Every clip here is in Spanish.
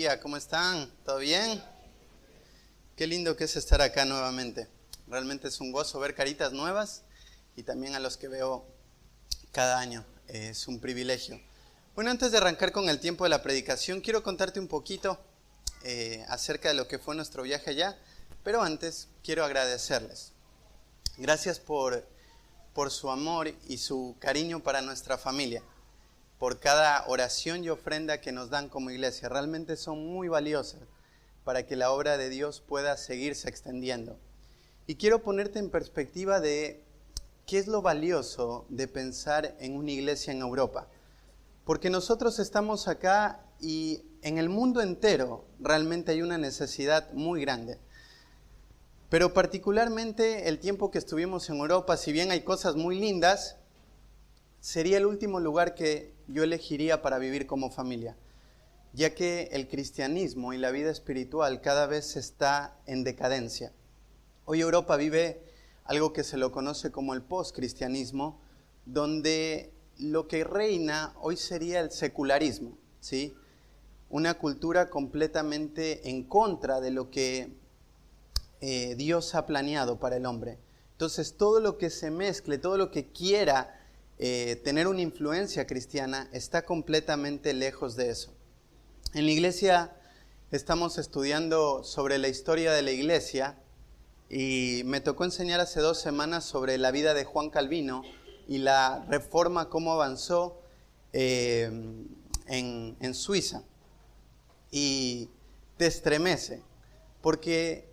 día, ¿cómo están? ¿Todo bien? Qué lindo que es estar acá nuevamente. Realmente es un gozo ver caritas nuevas y también a los que veo cada año. Es un privilegio. Bueno, antes de arrancar con el tiempo de la predicación, quiero contarte un poquito acerca de lo que fue nuestro viaje allá, pero antes quiero agradecerles. Gracias por su amor y su cariño para nuestra familia, por cada oración y ofrenda que nos dan como iglesia. Realmente son muy valiosas para que la obra de Dios pueda seguirse extendiendo. Y quiero ponerte en perspectiva de qué es lo valioso de pensar en una iglesia en Europa. Porque nosotros estamos acá y en el mundo entero realmente hay una necesidad muy grande. Pero particularmente el tiempo que estuvimos en Europa, si bien hay cosas muy lindas, sería el último lugar que yo elegiría para vivir como familia, ya que el cristianismo y la vida espiritual cada vez está en decadencia. Hoy Europa vive algo que se lo conoce como el post-cristianismo, donde lo que reina hoy sería el secularismo, ¿sí? Una cultura completamente en contra de lo que Dios ha planeado para el hombre. Entonces todo lo que se mezcle, todo lo que quiera tener una influencia cristiana está completamente lejos de eso. En la iglesia estamos estudiando sobre la historia de la iglesia y me tocó enseñar hace 2 semanas sobre la vida de Juan Calvino y la reforma, cómo avanzó en Suiza. Y te estremece, porque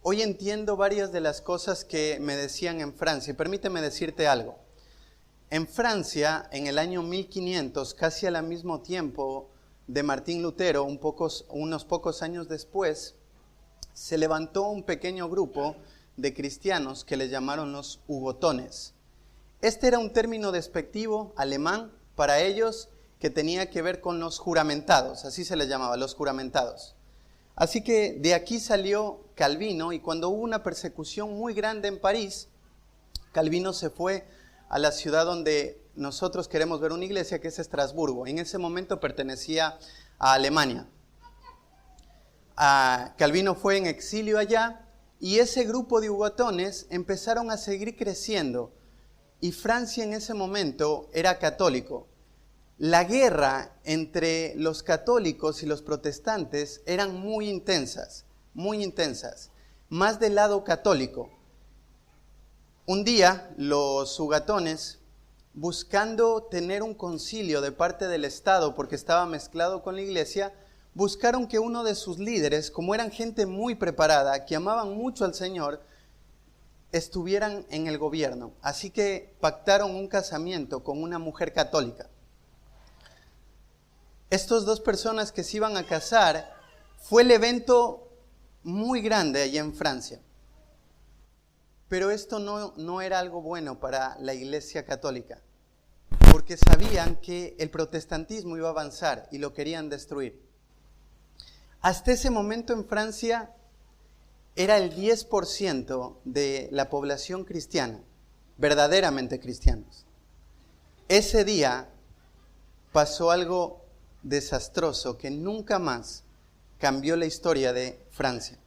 hoy entiendo varias de las cosas que me decían en Francia. Y permíteme decirte algo. En Francia, en el año 1500, casi al mismo tiempo de Martín Lutero, unos pocos años después, se levantó un pequeño grupo de cristianos que le llamaron los hugotones. Este era un término despectivo alemán para ellos que tenía que ver con los juramentados, así se les llamaba, los juramentados. Así que de aquí salió Calvino, y cuando hubo una persecución muy grande en París, Calvino se fue a la ciudad donde nosotros queremos ver una iglesia, que es Estrasburgo. En ese momento pertenecía a Alemania. Calvino fue en exilio allá, y ese grupo de hugotones empezaron a seguir creciendo, y Francia en ese momento era católico. La guerra entre los católicos y los protestantes eran muy intensas, más del lado católico. Un día los hugotones, buscando tener un concilio de parte del Estado, porque estaba mezclado con la iglesia, buscaron que uno de sus líderes, como eran gente muy preparada, que amaban mucho al Señor, estuvieran en el gobierno. Así que pactaron un casamiento con una mujer católica. Estas 2 personas que se iban a casar, fue el evento muy grande allá en Francia. Pero esto no era algo bueno para la iglesia católica, porque sabían que el protestantismo iba a avanzar y lo querían destruir. Hasta ese momento en Francia era el 10% de la población cristiana, verdaderamente cristianos. Ese día pasó algo desastroso que nunca más cambió la historia de Francia.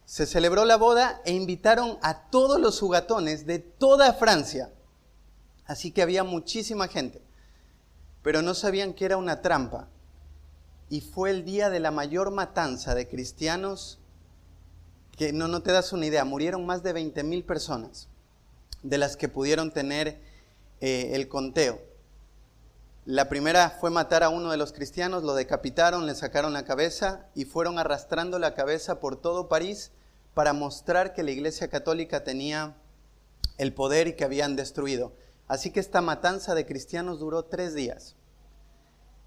Se celebró la boda e invitaron a todos los hugotones de toda Francia. Así que había muchísima gente, pero no sabían que era una trampa. Y fue el día de la mayor matanza de cristianos, que no te das una idea, murieron más de 20,000 personas, de las que pudieron tener el conteo. La primera fue matar a uno de los cristianos, lo decapitaron, le sacaron la cabeza y fueron arrastrando la cabeza por todo París para mostrar que la iglesia católica tenía el poder y que habían destruido. Así que esta matanza de cristianos duró 3 días.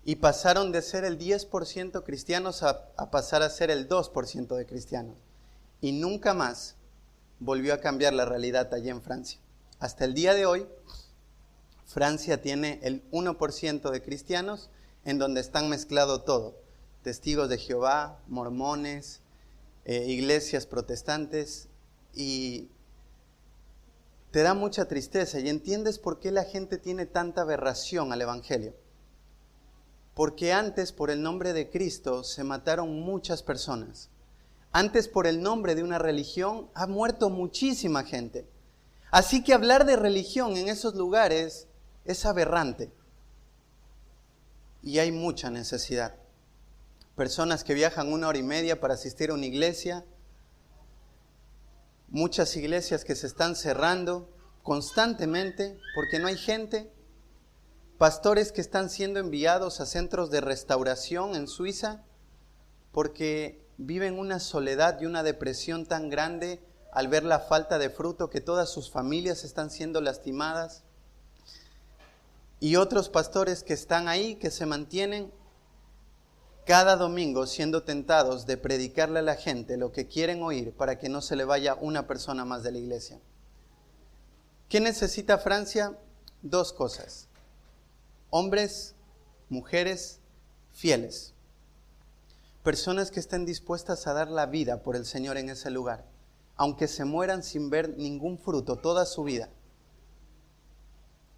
Y pasaron de ser el 10% cristianos a pasar a ser el 2% de cristianos. Y nunca más volvió a cambiar la realidad allí en Francia. Hasta el día de hoy, Francia tiene el 1% de cristianos, en donde están mezclado todo. Testigos de Jehová, mormones, iglesias protestantes, y te da mucha tristeza y entiendes por qué la gente tiene tanta aberración al evangelio. Porque antes por el nombre de Cristo se mataron muchas personas. Antes por el nombre de una religión ha muerto muchísima gente. Así que hablar de religión en esos lugares es aberrante. Y hay mucha necesidad. Personas que viajan 1 hora y media para asistir a una iglesia. Muchas iglesias que se están cerrando constantemente porque no hay gente. Pastores que están siendo enviados a centros de restauración en Suiza porque viven una soledad y una depresión tan grande al ver la falta de fruto, que todas sus familias están siendo lastimadas. Y otros pastores que están ahí, que se mantienen cada domingo siendo tentados de predicarle a la gente lo que quieren oír para que no se le vaya una persona más de la iglesia. ¿Qué necesita Francia? 2 cosas. Hombres, mujeres fieles. Personas que estén dispuestas a dar la vida por el Señor en ese lugar, aunque se mueran sin ver ningún fruto toda su vida.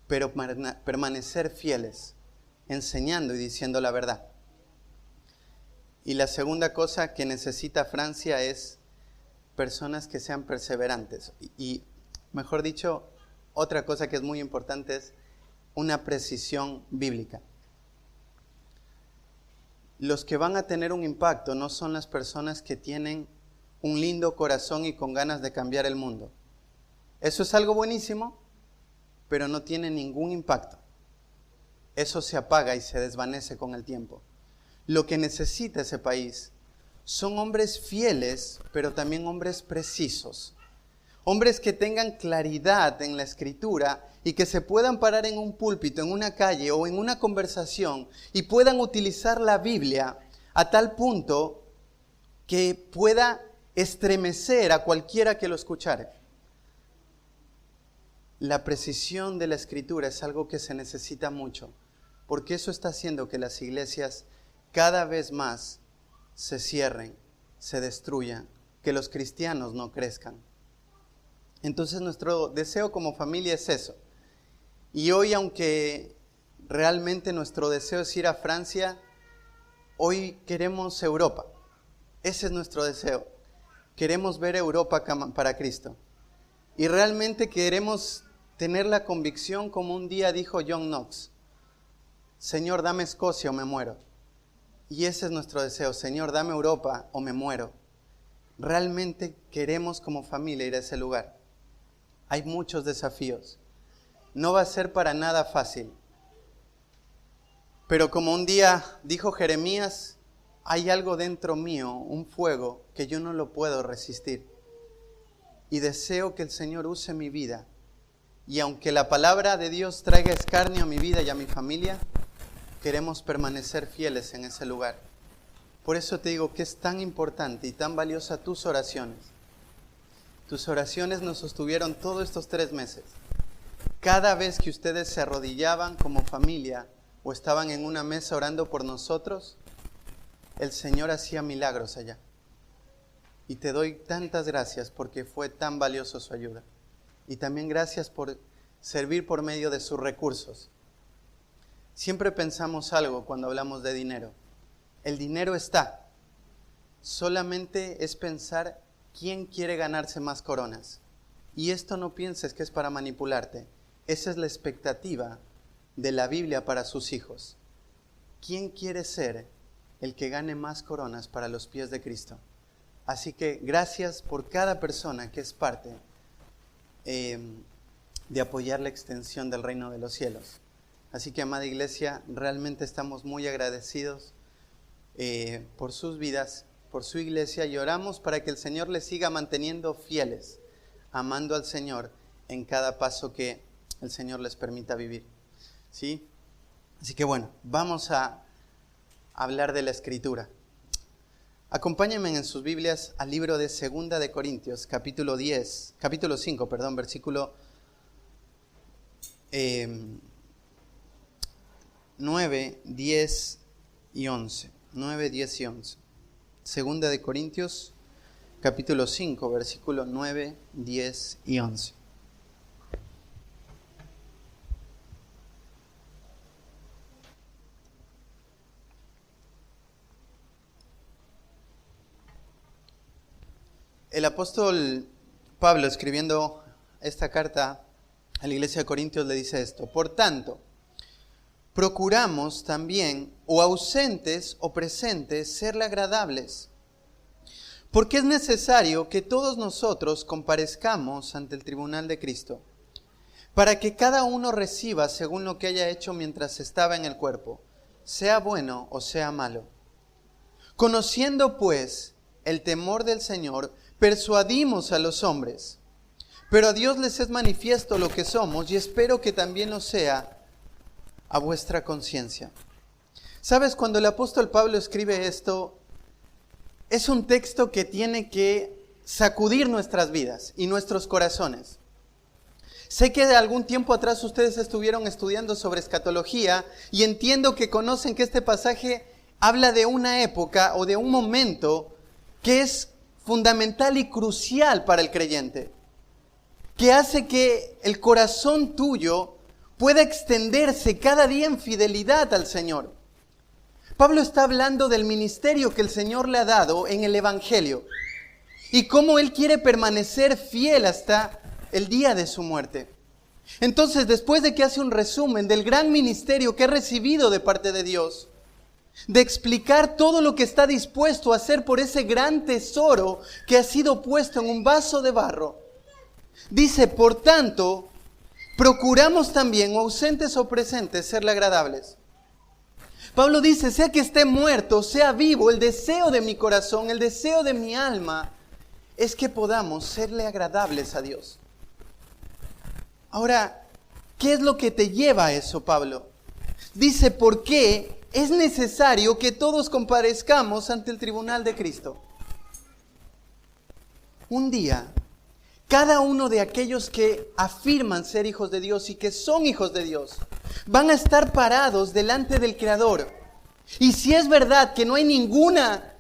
Pero permanecer fieles, enseñando y diciendo la verdad. Y la segunda cosa que necesita Francia es personas que sean perseverantes. Y mejor dicho, otra cosa que es muy importante es una precisión bíblica. Los que van a tener un impacto no son las personas que tienen un lindo corazón y con ganas de cambiar el mundo. Eso es algo buenísimo, pero no tiene ningún impacto. Eso se apaga y se desvanece con el tiempo. Lo que necesita ese país son hombres fieles, pero también hombres precisos. Hombres que tengan claridad en la Escritura y que se puedan parar en un púlpito, en una calle o en una conversación y puedan utilizar la Biblia a tal punto que pueda estremecer a cualquiera que lo escuchare. La precisión de la Escritura es algo que se necesita mucho, porque eso está haciendo que las iglesias cada vez más se cierren, se destruyan, que los cristianos no crezcan. Entonces nuestro deseo como familia es eso. Y hoy, aunque realmente nuestro deseo es ir a Francia, hoy queremos Europa. Ese es nuestro deseo. Queremos ver Europa para Cristo. Y realmente queremos tener la convicción, como un día dijo John Knox: Señor, dame Escocia o me muero. Y ese es nuestro deseo: Señor, dame Europa o me muero. Realmente queremos como familia ir a ese lugar. Hay muchos desafíos. No va a ser para nada fácil. Pero como un día dijo Jeremías, hay algo dentro mío, un fuego que yo no lo puedo resistir. Y deseo que el Señor use mi vida. Y aunque la palabra de Dios traiga escarnio a mi vida y a mi familia, queremos permanecer fieles en ese lugar. Por eso te digo que es tan importante y tan valiosa tus oraciones. Tus oraciones nos sostuvieron todos estos 3 meses. Cada vez que ustedes se arrodillaban como familia o estaban en una mesa orando por nosotros, el Señor hacía milagros allá. Y te doy tantas gracias porque fue tan valioso su ayuda. Y también gracias por servir por medio de sus recursos. Siempre pensamos algo cuando hablamos de dinero. El dinero está. Solamente es pensar quién quiere ganarse más coronas. Y esto no pienses que es para manipularte. Esa es la expectativa de la Biblia para sus hijos. ¿Quién quiere ser el que gane más coronas para los pies de Cristo? Así que gracias por cada persona que es parte de apoyar la extensión del reino de los cielos. Así que, amada iglesia, realmente estamos muy agradecidos por sus vidas, por su iglesia, y oramos para que el Señor les siga manteniendo fieles, amando al Señor en cada paso que el Señor les permita vivir. ¿Sí? Así que bueno, vamos a hablar de la Escritura. Acompáñenme en sus Biblias al libro de 2 de Corintios, capítulo 5, versículo 9, 10 y 11. 9, 10 y 11. 2 de Corintios, capítulo 5, versículo 9, 10 y 11. El apóstol Pablo, escribiendo esta carta a la iglesia de Corintios, le dice esto: por tanto, procuramos también, o ausentes o presentes, serle agradables, porque es necesario que todos nosotros comparezcamos ante el tribunal de Cristo, para que cada uno reciba según lo que haya hecho mientras estaba en el cuerpo, sea bueno o sea malo. Conociendo pues el temor del Señor, persuadimos a los hombres, pero a Dios les es manifiesto lo que somos, y espero que también lo sea a vuestra conciencia. ¿Sabes? Cuando el apóstol Pablo escribe esto, es un texto que tiene que sacudir nuestras vidas y nuestros corazones. Sé que de algún tiempo atrás ustedes estuvieron estudiando sobre escatología y entiendo que conocen que este pasaje habla de una época o de un momento que es fundamental y crucial para el creyente, que hace que el corazón tuyo pueda extenderse cada día en fidelidad al Señor. Pablo está hablando del ministerio que el Señor le ha dado en el Evangelio y cómo Él quiere permanecer fiel hasta el día de su muerte. Entonces, después de que hace un resumen del gran ministerio que ha recibido de parte de Dios, de explicar todo lo que está dispuesto a hacer por ese gran tesoro que ha sido puesto en un vaso de barro, dice: por tanto, procuramos también, o ausentes o presentes, serle agradables. Pablo dice: sea que esté muerto, sea vivo, el deseo de mi corazón, el deseo de mi alma, es que podamos serle agradables a Dios. Ahora, ¿qué es lo que te lleva a eso, Pablo? Dice: ¿por qué es necesario que todos comparezcamos ante el tribunal de Cristo? Un día, cada uno de aquellos que afirman ser hijos de Dios y que son hijos de Dios, van a estar parados delante del Creador. Y si es verdad que no hay ninguna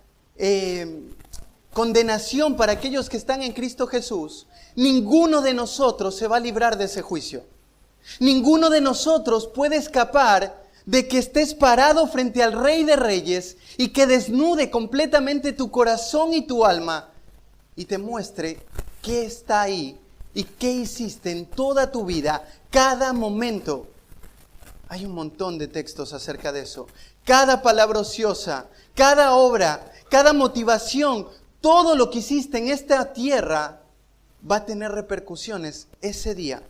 condenación para aquellos que están en Cristo Jesús, ninguno de nosotros se va a librar de ese juicio. Ninguno de nosotros puede escapar de que estés parado frente al Rey de Reyes y que desnude completamente tu corazón y tu alma y te muestre qué está ahí y qué hiciste en toda tu vida, cada momento. Hay un montón de textos acerca de eso. Cada palabra ociosa, cada obra, cada motivación, todo lo que hiciste en esta tierra va a tener repercusiones ese día.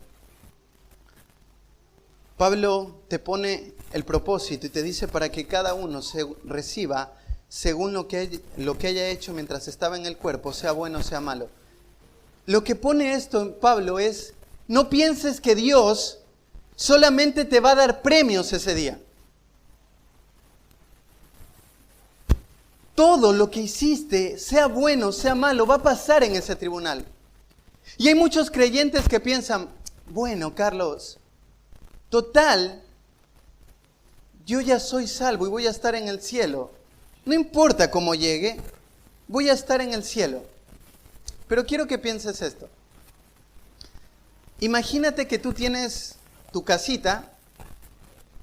Pablo te pone el propósito y te dice para que cada uno se reciba según lo que haya hecho mientras estaba en el cuerpo, sea bueno o sea malo. Lo que pone esto en Pablo es: no pienses que Dios solamente te va a dar premios ese día. Todo lo que hiciste, sea bueno, sea malo, va a pasar en ese tribunal. Y hay muchos creyentes que piensan: bueno, Carlos, total, yo ya soy salvo y voy a estar en el cielo. No importa cómo llegue, voy a estar en el cielo. Pero quiero que pienses esto. Imagínate que tú tienes tu casita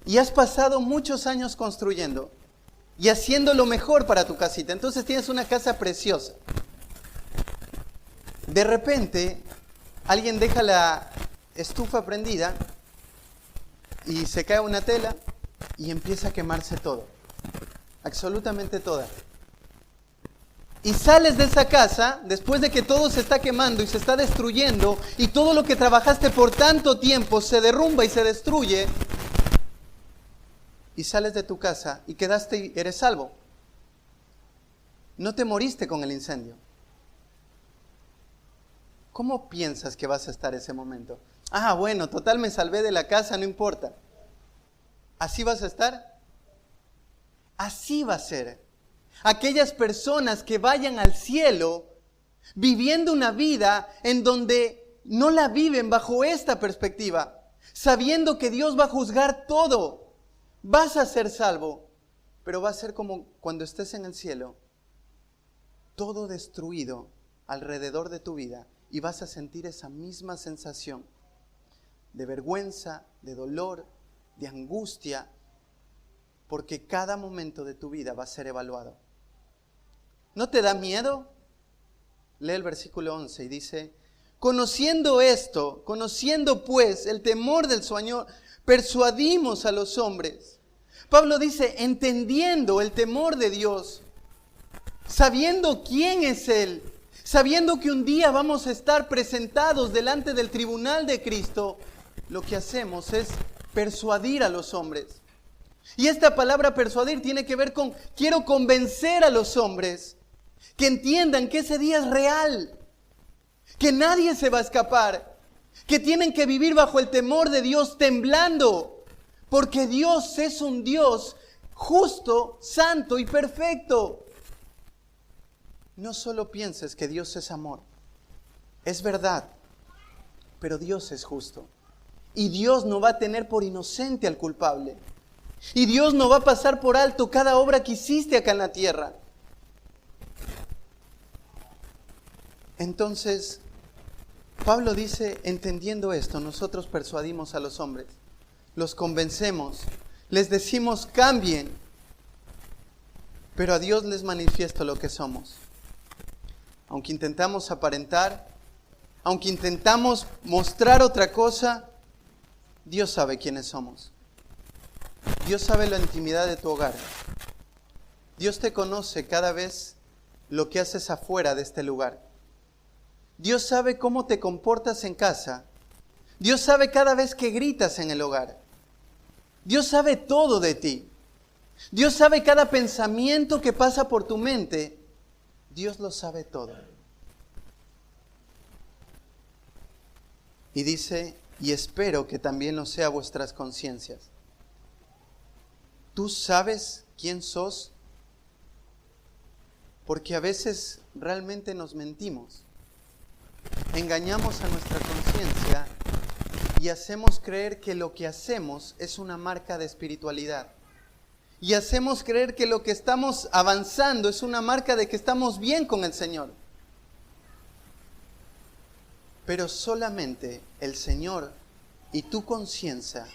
y has pasado muchos años construyendo y haciendo lo mejor para tu casita. Entonces tienes una casa preciosa. De repente, alguien deja la estufa prendida y se cae una tela y empieza a quemarse todo. Absolutamente toda. Y sales de esa casa después de que todo se está quemando y se está destruyendo y todo lo que trabajaste por tanto tiempo se derrumba y se destruye. Y sales de tu casa y quedaste y eres salvo. No te moriste con el incendio. ¿Cómo piensas que vas a estar ese momento? Ah, bueno, total me salvé de la casa, no importa. ¿Así vas a estar? Así va a ser. Aquellas personas que vayan al cielo viviendo una vida en donde no la viven bajo esta perspectiva, sabiendo que Dios va a juzgar todo. Vas a ser salvo, pero va a ser como cuando estés en el cielo, todo destruido alrededor de tu vida, y vas a sentir esa misma sensación de vergüenza, de dolor, de angustia, porque cada momento de tu vida va a ser evaluado. ¿No te da miedo? lee el versículo 11 y dice: conociendo esto, conociendo pues el temor del Señor, persuadimos a los hombres. Pablo dice, entendiendo el temor de Dios, sabiendo quién es Él, sabiendo que un día vamos a estar presentados delante del tribunal de Cristo, lo que hacemos es persuadir a los hombres. Y esta palabra persuadir tiene que ver con, quiero convencer a los hombres que entiendan que ese día es real, que nadie se va a escapar, que tienen que vivir bajo el temor de Dios temblando, porque Dios es un Dios justo, santo y perfecto. No solo pienses que Dios es amor, es verdad, pero Dios es justo. Y Dios no va a tener por inocente al culpable. Y Dios no va a pasar por alto cada obra que hiciste acá en la tierra. Entonces, Pablo dice, entendiendo esto, nosotros persuadimos a los hombres, los convencemos, les decimos cambien, pero a Dios les manifiesto lo que somos. Aunque intentamos aparentar, aunque intentamos mostrar otra cosa, Dios sabe quiénes somos. Dios sabe la intimidad de tu hogar. Dios te conoce cada vez lo que haces afuera de este lugar. Dios sabe cómo te comportas en casa. Dios sabe cada vez que gritas en el hogar. Dios sabe todo de ti. Dios sabe cada pensamiento que pasa por tu mente. Dios lo sabe todo. Y dice, y espero que también lo sea vuestras conciencias. ¿Tú sabes quién sos? Porque a veces realmente nos mentimos. Engañamos a nuestra conciencia y hacemos creer que lo que hacemos es una marca de espiritualidad. Y hacemos creer que lo que estamos avanzando es una marca de que estamos bien con el Señor. Pero solamente el Señor y tu conciencia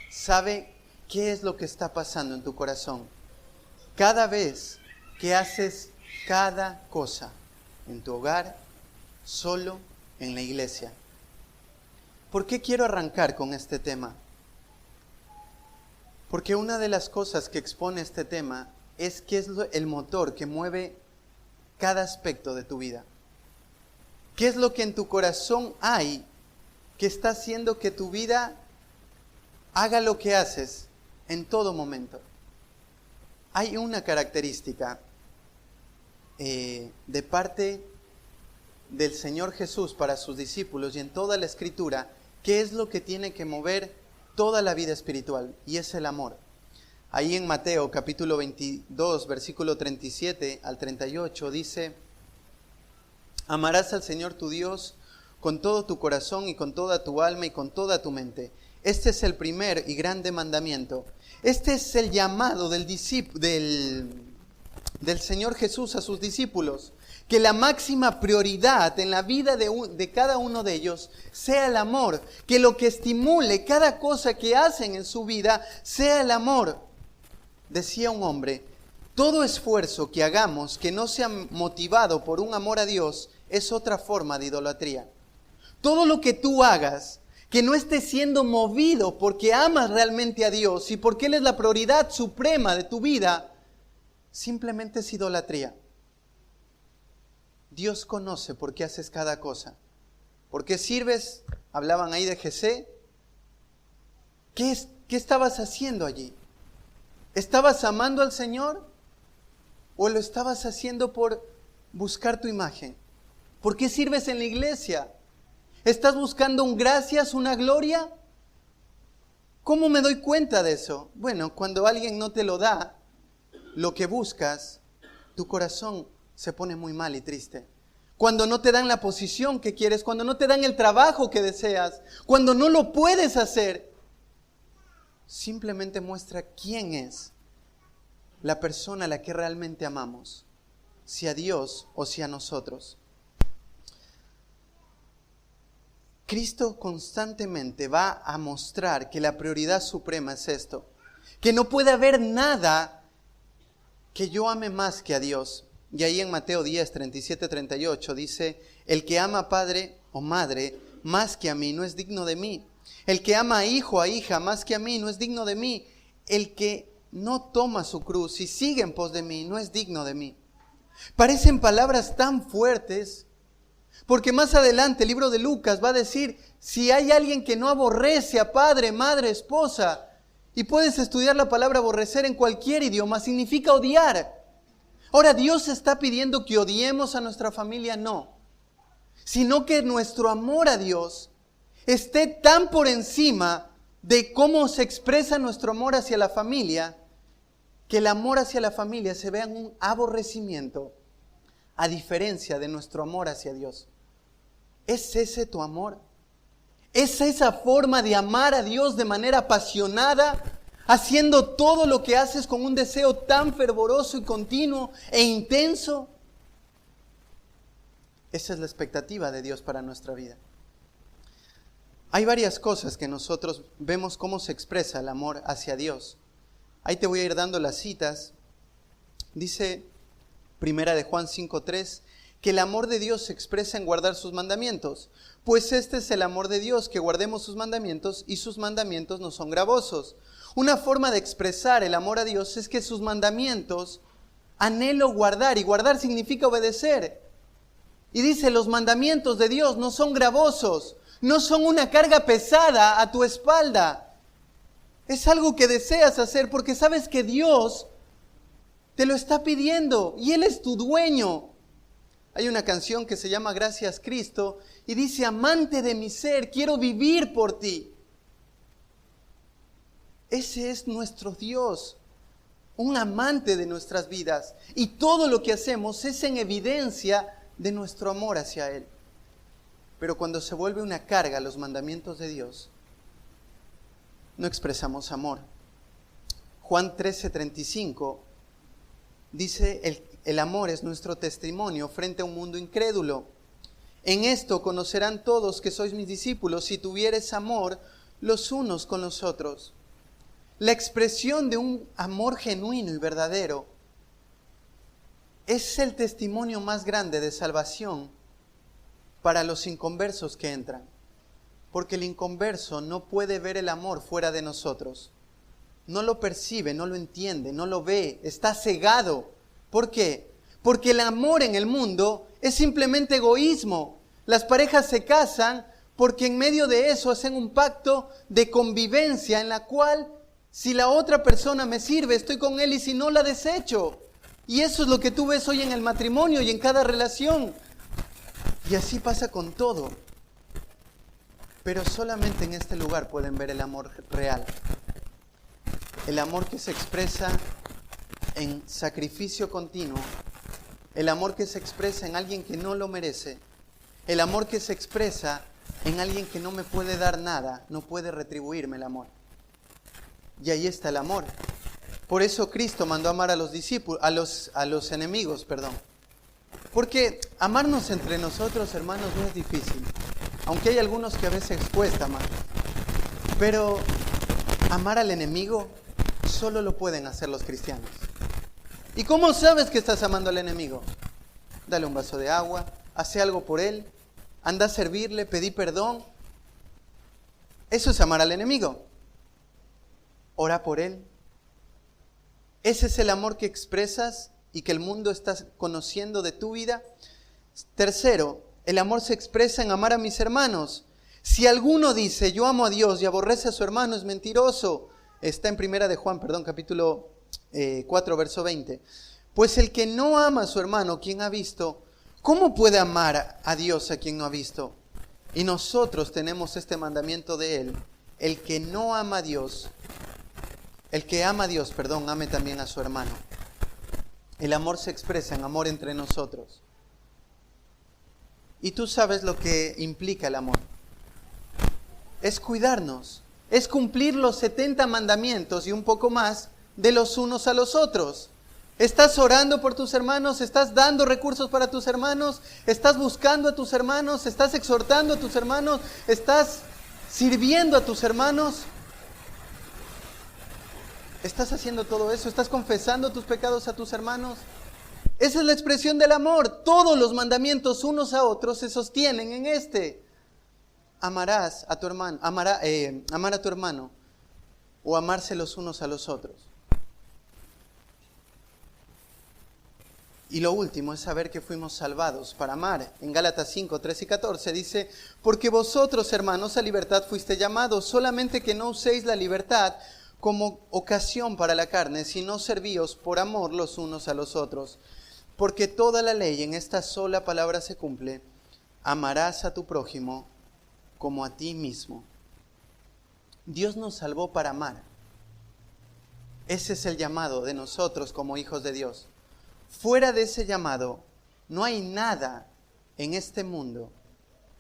sabe qué es lo que está pasando en tu corazón. Cada vez que haces cada cosa en tu hogar, solo, en la iglesia. ¿Por qué quiero arrancar con este tema? Porque una de las cosas que expone este tema es que es el motor que mueve cada aspecto de tu vida. ¿Qué es lo que en tu corazón hay que está haciendo que tu vida haga lo que haces en todo momento? Hay una característica de parte del Señor Jesús para sus discípulos y en toda la Escritura, que es lo que tiene que mover toda la vida espiritual, y es el amor. Ahí en Mateo capítulo 22, versículo 37 al 38 dice: amarás al Señor tu Dios con todo tu corazón y con toda tu alma y con toda tu mente. Este es el primer y grande mandamiento. Este es el llamado del Señor Jesús a sus discípulos. Que la máxima prioridad en la vida de cada uno de ellos sea el amor. Que lo que estimule cada cosa que hacen en su vida sea el amor. Decía un hombre, todo esfuerzo que hagamos que no sea motivado por un amor a Dios es otra forma de idolatría. Todo lo que tú hagas que no esté siendo movido porque amas realmente a Dios y porque Él es la prioridad suprema de tu vida, simplemente es idolatría. Dios conoce por qué haces cada cosa. ¿Por qué sirves? Hablaban ahí de Jesé. ¿Qué estabas haciendo allí? ¿Estabas amando al Señor? ¿O lo estabas haciendo por buscar tu imagen? ¿Por qué sirves en la iglesia? ¿Estás buscando un gracias, una gloria? ¿Cómo me doy cuenta de eso? Bueno, cuando alguien no te lo da, lo que buscas, tu corazón se pone muy mal y triste. Cuando no te dan la posición que quieres, cuando no te dan el trabajo que deseas, cuando no lo puedes hacer, simplemente muestra quién es la persona a la que realmente amamos, si a Dios o si a nosotros. Cristo constantemente va a mostrar que la prioridad suprema es esto, que no puede haber nada que yo ame más que a Dios. Y ahí en Mateo 10, 37, 38 dice, el que ama a padre o madre más que a mí no es digno de mí. El que ama a hijo o a hija más que a mí no es digno de mí. El que no toma su cruz y sigue en pos de mí no es digno de mí. Parecen palabras tan fuertes, porque más adelante el libro de Lucas va a decir, si hay alguien que no aborrece a padre, madre, esposa, y puedes estudiar la palabra aborrecer en cualquier idioma, significa odiar. Ahora, ¿Dios está pidiendo que odiemos a nuestra familia? No, sino que nuestro amor a Dios esté tan por encima de cómo se expresa nuestro amor hacia la familia, que el amor hacia la familia se vea en un aborrecimiento, a diferencia de nuestro amor hacia Dios. ¿Es ese tu amor? ¿Es esa forma de amar a Dios de manera apasionada, haciendo todo lo que haces con un deseo tan fervoroso y continuo e intenso? Esa es la expectativa de Dios para nuestra vida. Hay varias cosas que nosotros vemos cómo se expresa el amor hacia Dios. Ahí te voy a ir dando las citas. Dice Primera de Juan 5:3, que el amor de Dios se expresa en guardar sus mandamientos. Pues este es el amor de Dios, que guardemos sus mandamientos, y sus mandamientos no son gravosos. Una forma de expresar el amor a Dios es que sus mandamientos anhelo guardar, y guardar significa obedecer. Y dice, los mandamientos de Dios no son gravosos, no son una carga pesada a tu espalda. Es algo que deseas hacer porque sabes que Dios te lo está pidiendo y Él es tu dueño. Hay una canción que se llama Gracias Cristo y dice, amante de mi ser, quiero vivir por ti. Ese es nuestro Dios, un amante de nuestras vidas. Y todo lo que hacemos es en evidencia de nuestro amor hacia Él. Pero cuando se vuelve una carga los mandamientos de Dios, no expresamos amor. Juan 13:35 dice, el amor es nuestro testimonio frente a un mundo incrédulo. En esto conocerán todos que sois mis discípulos, si tuviereis amor los unos con los otros. La expresión de un amor genuino y verdadero es el testimonio más grande de salvación para los inconversos que entran. Porque el inconverso no puede ver el amor fuera de nosotros. No lo percibe, no lo entiende, no lo ve, está cegado. ¿Por qué? Porque el amor en el mundo es simplemente egoísmo. Las parejas se casan porque en medio de eso hacen un pacto de convivencia en la cual si la otra persona me sirve, estoy con él y si no, la desecho. Y eso es lo que tú ves hoy en el matrimonio y en cada relación. Y así pasa con todo. Pero solamente en este lugar pueden ver el amor real. El amor que se expresa en sacrificio continuo. El amor que se expresa en alguien que no lo merece. El amor que se expresa en alguien que no me puede dar nada, no puede retribuirme el amor. Y ahí está el amor. Por eso Cristo mandó amar a los discípulos, a los enemigos, perdón. Porque amarnos entre nosotros, hermanos, no es difícil. Aunque hay algunos que a veces cuesta amar. Pero amar al enemigo solo lo pueden hacer los cristianos. ¿Y cómo sabes que estás amando al enemigo? Dale un vaso de agua, hace algo por él, anda a servirle, pedí perdón. Eso es amar al enemigo. Ora por él. Ese es el amor que expresas y que el mundo está conociendo de tu vida. Tercero, el amor se expresa en amar a mis hermanos. Si alguno dice, yo amo a Dios y aborrece a su hermano, es mentiroso. Está en Primera de Juan, capítulo 4, verso 20. Pues el que no ama a su hermano, quien ha visto, ¿cómo puede amar a Dios a quien no ha visto? Y nosotros tenemos este mandamiento de Él. El que no ama a Dios, el que ama a Dios, ame también a su hermano. El amor se expresa en amor entre nosotros. Y tú sabes lo que implica el amor. Es cuidarnos, es cumplir los 70 mandamientos y un poco más de los unos a los otros. Estás orando por tus hermanos, estás dando recursos para tus hermanos, estás buscando a tus hermanos, estás exhortando a tus hermanos, estás sirviendo a tus hermanos. ¿Estás haciendo todo eso? ¿Estás confesando tus pecados a tus hermanos? Esa es la expresión del amor. Todos los mandamientos unos a otros se sostienen en este. Amarás a tu hermano, amar a tu hermano o amarse los unos a los otros. Y lo último es saber que fuimos salvados para amar. En Gálatas 5, 13 y 14 dice, porque vosotros, hermanos, a libertad fuiste llamados, solamente que no uséis la libertad como ocasión para la carne, sino servíos por amor los unos a los otros. Porque toda la ley en esta sola palabra se cumple, amarás a tu prójimo como a ti mismo. Dios nos salvó para amar. Ese es el llamado de nosotros como hijos de Dios. Fuera de ese llamado, no hay nada en este mundo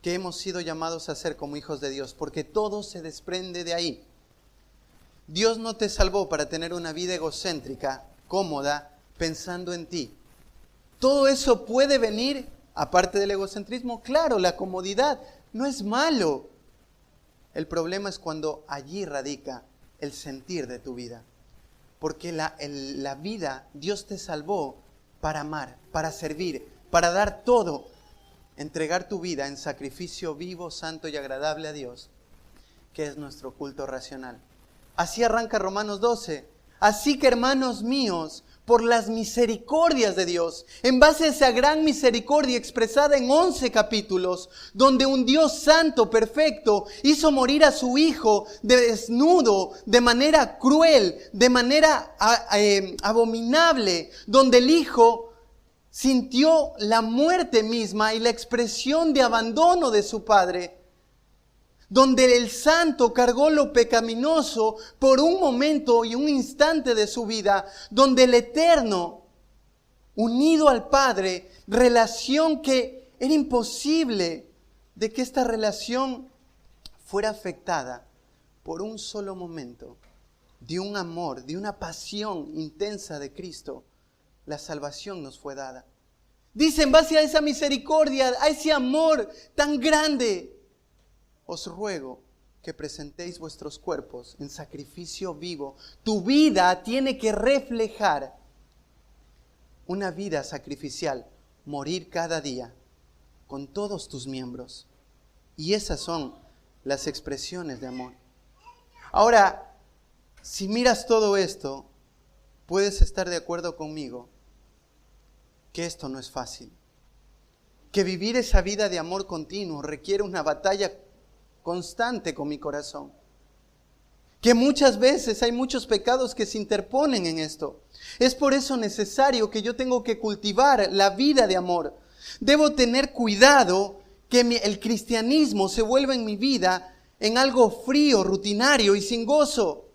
que hemos sido llamados a hacer como hijos de Dios, porque todo se desprende de ahí. Dios no te salvó para tener una vida egocéntrica, cómoda, pensando en ti. Todo eso puede venir, aparte del egocentrismo, claro, la comodidad no es malo. El problema es cuando allí radica el sentir de tu vida. Porque la vida, Dios te salvó para amar, para servir, para dar todo, entregar tu vida en sacrificio vivo, santo y agradable a Dios, que es nuestro culto racional. Así arranca Romanos 12. Así que, hermanos míos, por las misericordias de Dios, en base a esa gran misericordia expresada en 11 capítulos, donde un Dios santo, perfecto, hizo morir a su Hijo desnudo, de manera cruel, de manera abominable, donde el Hijo sintió la muerte misma y la expresión de abandono de su Padre, donde el santo cargó lo pecaminoso por un momento y un instante de su vida, donde el eterno, unido al Padre, relación que era imposible de que esta relación fuera afectada por un solo momento de un amor, de una pasión intensa de Cristo, la salvación nos fue dada. Dice, en base a esa misericordia, a ese amor tan grande, os ruego que presentéis vuestros cuerpos en sacrificio vivo. Tu vida tiene que reflejar una vida sacrificial, morir cada día con todos tus miembros. Y esas son las expresiones de amor. Ahora, si miras todo esto, puedes estar de acuerdo conmigo que esto no es fácil. Que vivir esa vida de amor continuo requiere una batalla constante con mi corazón. Que muchas veces hay muchos pecados que se interponen en esto. Es por eso necesario que yo tengo que cultivar la vida de amor. Debo tener cuidado que el cristianismo se vuelva en mi vida en algo frío, rutinario y sin gozo.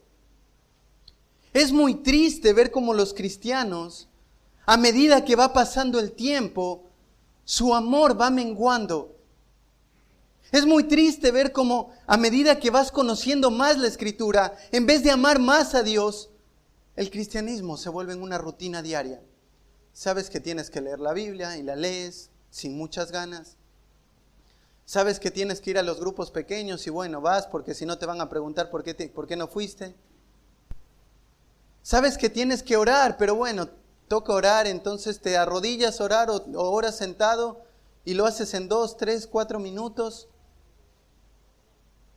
Es muy triste ver cómo los cristianos, a medida que va pasando el tiempo, su amor va menguando. Es muy triste ver cómo a medida que vas conociendo más la Escritura, en vez de amar más a Dios, el cristianismo se vuelve en una rutina diaria. Sabes que tienes que leer la Biblia y la lees sin muchas ganas. Sabes que tienes que ir a los grupos pequeños y bueno, vas porque si no te van a preguntar por qué no fuiste. Sabes que tienes que orar, pero bueno, toca orar, entonces te arrodillas a orar o oras sentado y lo haces en 2, 3, 4 minutos.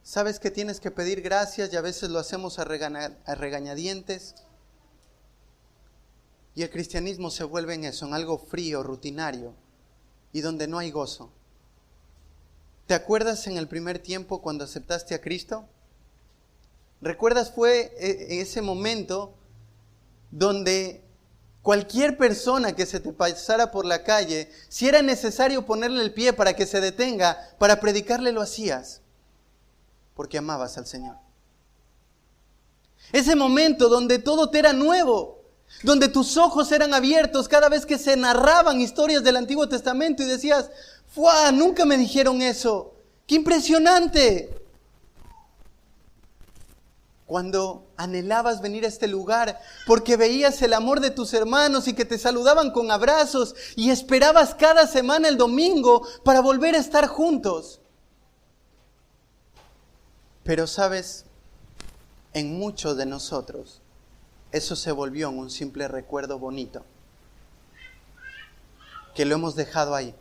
Sabes que tienes que pedir gracias y a veces lo hacemos a regañadientes. Y el cristianismo se vuelve en eso, en algo frío, rutinario y donde no hay gozo. ¿Te acuerdas en el primer tiempo cuando aceptaste a Cristo? ¿Recuerdas fue ese momento donde cualquier persona que se te pasara por la calle, si era necesario ponerle el pie para que se detenga, para predicarle lo hacías? Porque amabas al Señor. Ese momento donde todo te era nuevo, donde tus ojos eran abiertos cada vez que se narraban historias del Antiguo Testamento y decías, ¡fua! Nunca me dijeron eso. ¡Qué impresionante! Cuando anhelabas venir a este lugar porque veías el amor de tus hermanos y que te saludaban con abrazos y esperabas cada semana el domingo para volver a estar juntos. Pero sabes, en muchos de nosotros eso se volvió en un simple recuerdo bonito. que lo hemos dejado ahí.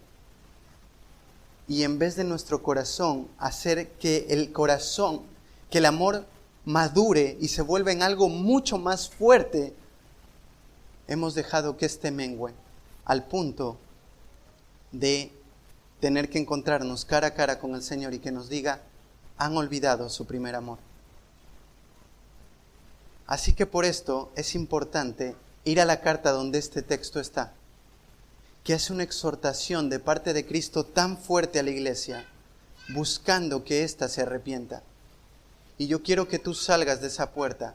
Y en vez de nuestro corazón hacer que el amor madure y se vuelva en algo mucho más fuerte, hemos dejado que este mengue al punto de tener que encontrarnos cara a cara con el Señor y que nos diga, han olvidado su primer amor. Así que por esto es importante ir a la carta donde este texto está, que hace una exhortación de parte de Cristo tan fuerte a la iglesia, buscando que ésta se arrepienta. Y yo quiero que tú salgas de esa puerta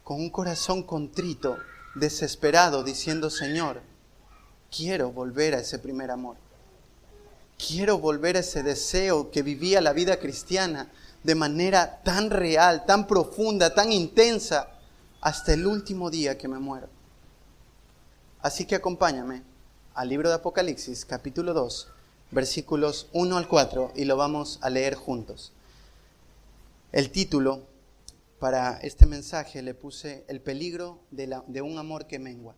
con un corazón contrito, desesperado, diciendo, Señor, quiero volver a ese primer amor. Quiero volver a ese deseo que vivía la vida cristiana de manera tan real, tan profunda, tan intensa, hasta el último día que me muero. Así que acompáñame al libro de Apocalipsis, capítulo 2, versículos 1 al 4, y lo vamos a leer juntos. El título para este mensaje le puse El peligro de un amor que mengua.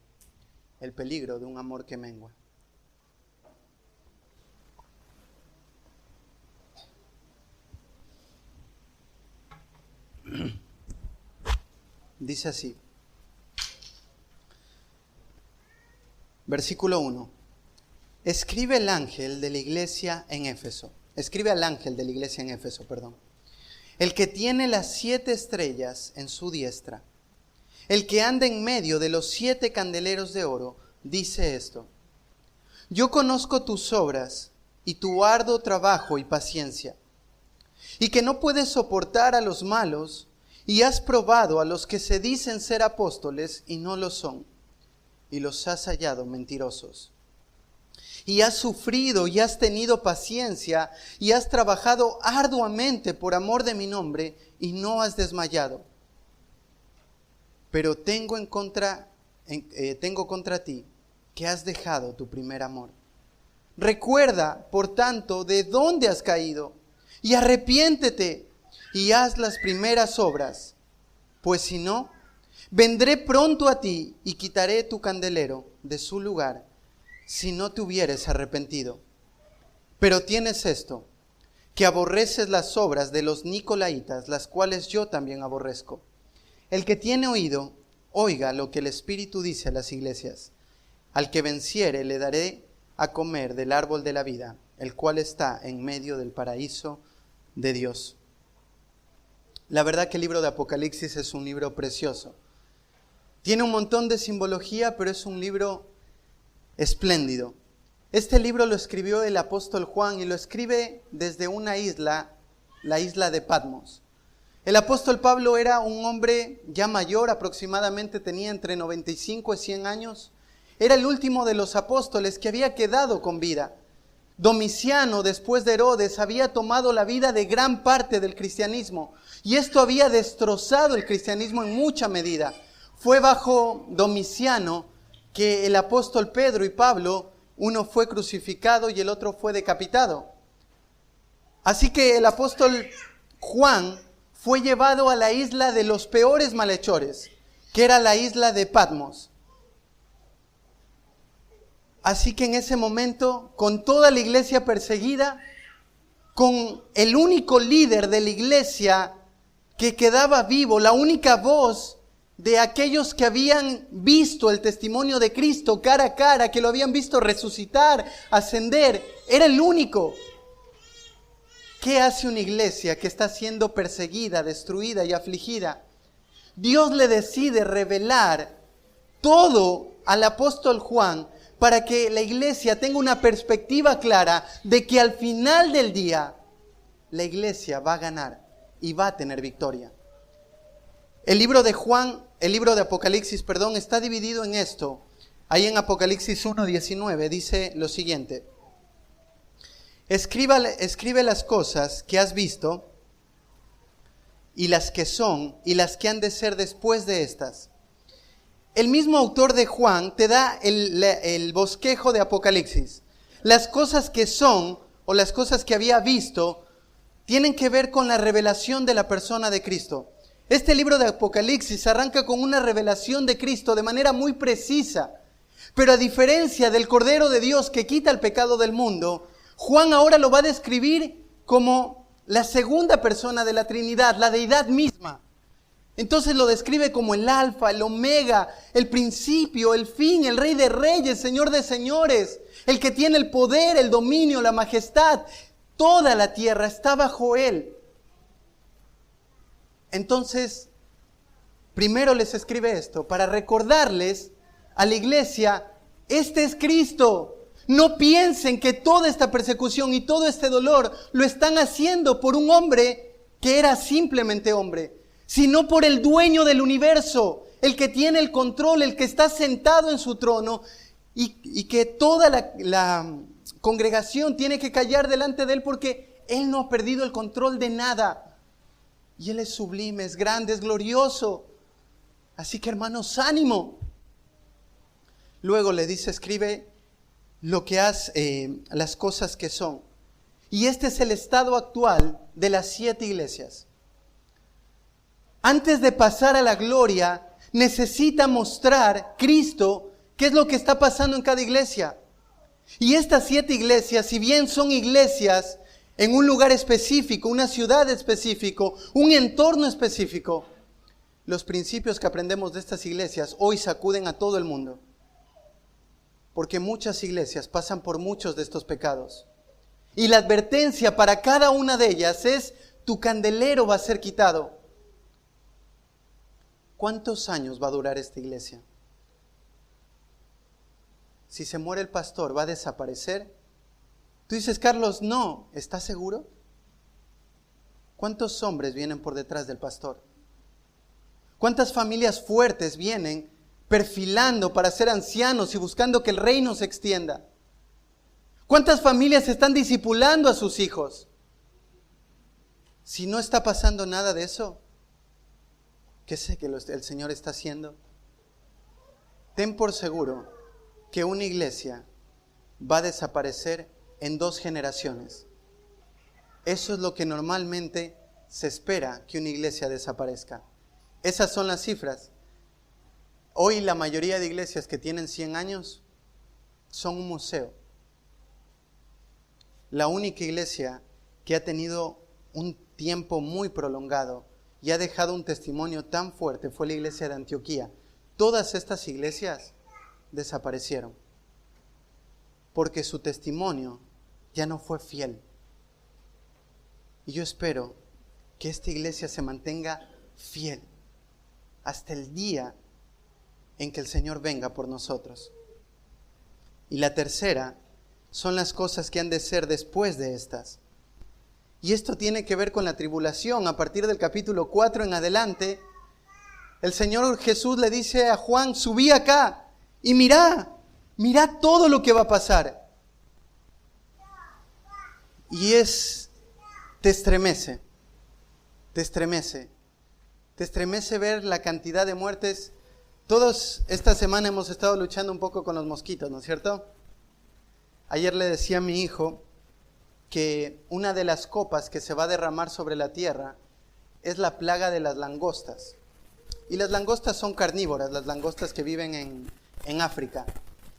El peligro de un amor que mengua. Dice así, versículo 1. Escribe al ángel de la iglesia en Éfeso. El que tiene las 7 estrellas en su diestra, el que anda en medio de los 7 candeleros de oro, dice esto: yo conozco tus obras y tu arduo trabajo y paciencia, y que no puedes soportar a los malos, y has probado a los que se dicen ser apóstoles y no lo son, y los has hallado mentirosos. Y has sufrido y has tenido paciencia y has trabajado arduamente por amor de mi nombre y no has desmayado. Pero tengo contra ti que has dejado tu primer amor. Recuerda, por tanto, de dónde has caído y arrepiéntete y haz las primeras obras, pues si no, vendré pronto a ti y quitaré tu candelero de su lugar, si no te hubieres arrepentido. Pero tienes esto, que aborreces las obras de los nicolaitas, las cuales yo también aborrezco. El que tiene oído, oiga lo que el Espíritu dice a las iglesias. Al que venciere le daré a comer del árbol de la vida, el cual está en medio del paraíso de Dios. La verdad que el libro de Apocalipsis es un libro precioso. Tiene un montón de simbología, pero es un libro espléndido. Este libro lo escribió el apóstol Juan y lo escribe desde una isla, la isla de Patmos. El apóstol Pablo era un hombre ya mayor, aproximadamente tenía entre 95 y 100 años. Era el último de los apóstoles que había quedado con vida. Domiciano, después de Herodes, había tomado la vida de gran parte del cristianismo y esto había destrozado el cristianismo en mucha medida. Fue bajo Domiciano que el apóstol Pedro y Pablo, uno fue crucificado y el otro fue decapitado. Así que el apóstol Juan fue llevado a la isla de los peores malhechores, que era la isla de Patmos. Así que en ese momento, con toda la iglesia perseguida, con el único líder de la iglesia que quedaba vivo, la única voz de aquellos que habían visto el testimonio de Cristo cara a cara, que lo habían visto resucitar, ascender, era el único. ¿Qué hace una iglesia que está siendo perseguida, destruida y afligida? Dios le decide revelar todo al apóstol Juan para que la iglesia tenga una perspectiva clara de que al final del día la iglesia va a ganar y va a tener victoria. El libro de Apocalipsis, está dividido en esto. Ahí en Apocalipsis 1:19 dice lo siguiente: escribe las cosas que has visto y las que son y las que han de ser después de estas. El mismo autor de Juan te da el bosquejo de Apocalipsis. Las cosas que son o las cosas que había visto tienen que ver con la revelación de la persona de Cristo. Este libro de Apocalipsis arranca con una revelación de Cristo de manera muy precisa. Pero a diferencia del Cordero de Dios que quita el pecado del mundo, Juan ahora lo va a describir como la segunda persona de la Trinidad, la deidad misma. Entonces lo describe como el alfa, el omega, el principio, el fin, el rey de reyes, señor de señores, el que tiene el poder, el dominio, la majestad. Toda la tierra está bajo él. Entonces, primero les escribe esto para recordarles a la iglesia, este es Cristo. No piensen que toda esta persecución y todo este dolor lo están haciendo por un hombre que era simplemente hombre, sino por el dueño del universo, el que tiene el control, el que está sentado en su trono y que toda la congregación tiene que callar delante de él porque él no ha perdido el control de nada. Y él es sublime, es grande, es glorioso. Así que hermanos, ánimo. Luego le dice, escribe lo que las cosas que son. Y este es el estado actual de las 7 iglesias. Antes de pasar a la gloria, necesita mostrar Cristo qué es lo que está pasando en cada iglesia. Y estas 7 iglesias, si bien son iglesias en un lugar específico, una ciudad específico, un entorno específico, los principios que aprendemos de estas iglesias hoy sacuden a todo el mundo. Porque muchas iglesias pasan por muchos de estos pecados. Y la advertencia para cada una de ellas es, tu candelero va a ser quitado. ¿Cuántos años va a durar esta iglesia? Si se muere el pastor, ¿va a desaparecer? Tú dices, Carlos, no, ¿estás seguro? ¿Cuántos hombres vienen por detrás del pastor? ¿Cuántas familias fuertes vienen perfilando para ser ancianos y buscando que el reino se extienda? ¿Cuántas familias están discipulando a sus hijos? Si no está pasando nada de eso, ¿qué sé que el Señor está haciendo? Ten por seguro que una iglesia va a desaparecer en 2 generaciones. Eso es lo que normalmente se espera, que una iglesia desaparezca. Esas son las cifras. Hoy la mayoría de iglesias que tienen 100 años son un museo. La única iglesia que ha tenido un tiempo muy prolongado y ha dejado un testimonio tan fuerte fue la iglesia de Antioquía. Todas estas iglesias desaparecieron porque su testimonio ya no fue fiel. Y yo espero que esta iglesia se mantenga fiel hasta el día en que el Señor venga por nosotros. Y la tercera son las cosas que han de ser después de estas. Y esto tiene que ver con la tribulación. A partir del capítulo 4 en adelante, el Señor Jesús le dice a Juan, subí acá y mirá todo lo que va a pasar. Y te estremece ver la cantidad de muertes. Todos esta semana hemos estado luchando un poco con los mosquitos, ¿no es cierto? Ayer le decía a mi hijo que una de las copas que se va a derramar sobre la tierra es la plaga de las langostas. Y las langostas son carnívoras, las langostas que viven en África.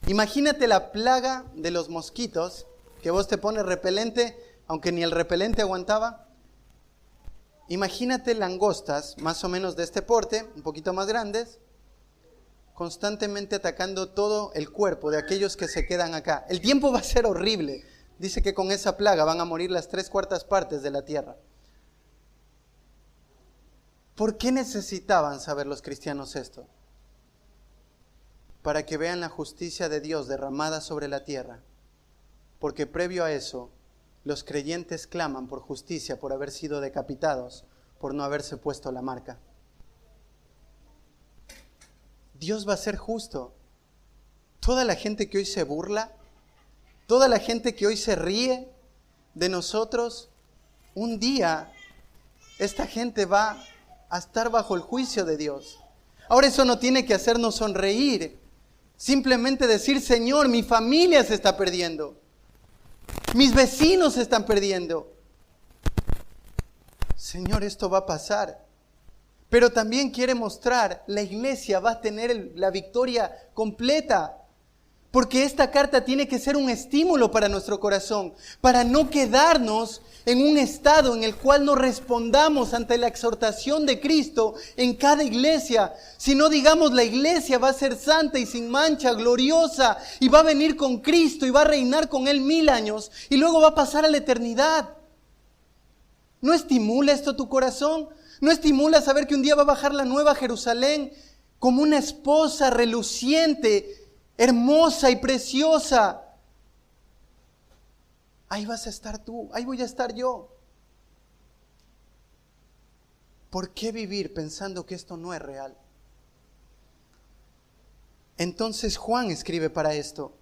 Imagínate la plaga de los mosquitos, que vos te pones repelente, aunque ni el repelente aguantaba. Imagínate langostas, más o menos de este porte, un poquito más grandes, constantemente atacando todo el cuerpo de aquellos que se quedan acá. El tiempo va a ser horrible. Dice que con esa plaga van a morir las 3/4 partes de la tierra. ¿Por qué necesitaban saber los cristianos esto? Para que vean la justicia de Dios derramada sobre la tierra. Porque previo a eso, los creyentes claman por justicia por haber sido decapitados, por no haberse puesto la marca. Dios va a ser justo. Toda la gente que hoy se burla, toda la gente que hoy se ríe de nosotros, un día esta gente va a estar bajo el juicio de Dios. Ahora eso no tiene que hacernos sonreír, simplemente decir, Señor, mi familia se está perdiendo, mis vecinos se están perdiendo. Señor, esto va a pasar. Pero también quiere mostrar, la iglesia va a tener la victoria completa. Porque esta carta tiene que ser un estímulo para nuestro corazón, para no quedarnos en un estado en el cual no respondamos ante la exhortación de Cristo en cada iglesia. Si no, digamos, la iglesia va a ser santa y sin mancha, gloriosa, y va a venir con Cristo y va a reinar con Él 1000 años, y luego va a pasar a la eternidad. ¿No estimula esto tu corazón? ¿No estimula saber que un día va a bajar la nueva Jerusalén como una esposa reluciente, hermosa y preciosa? Ahí vas a estar tú, ahí voy a estar yo. ¿Por qué vivir pensando que esto no es real? Entonces Juan escribe para esto,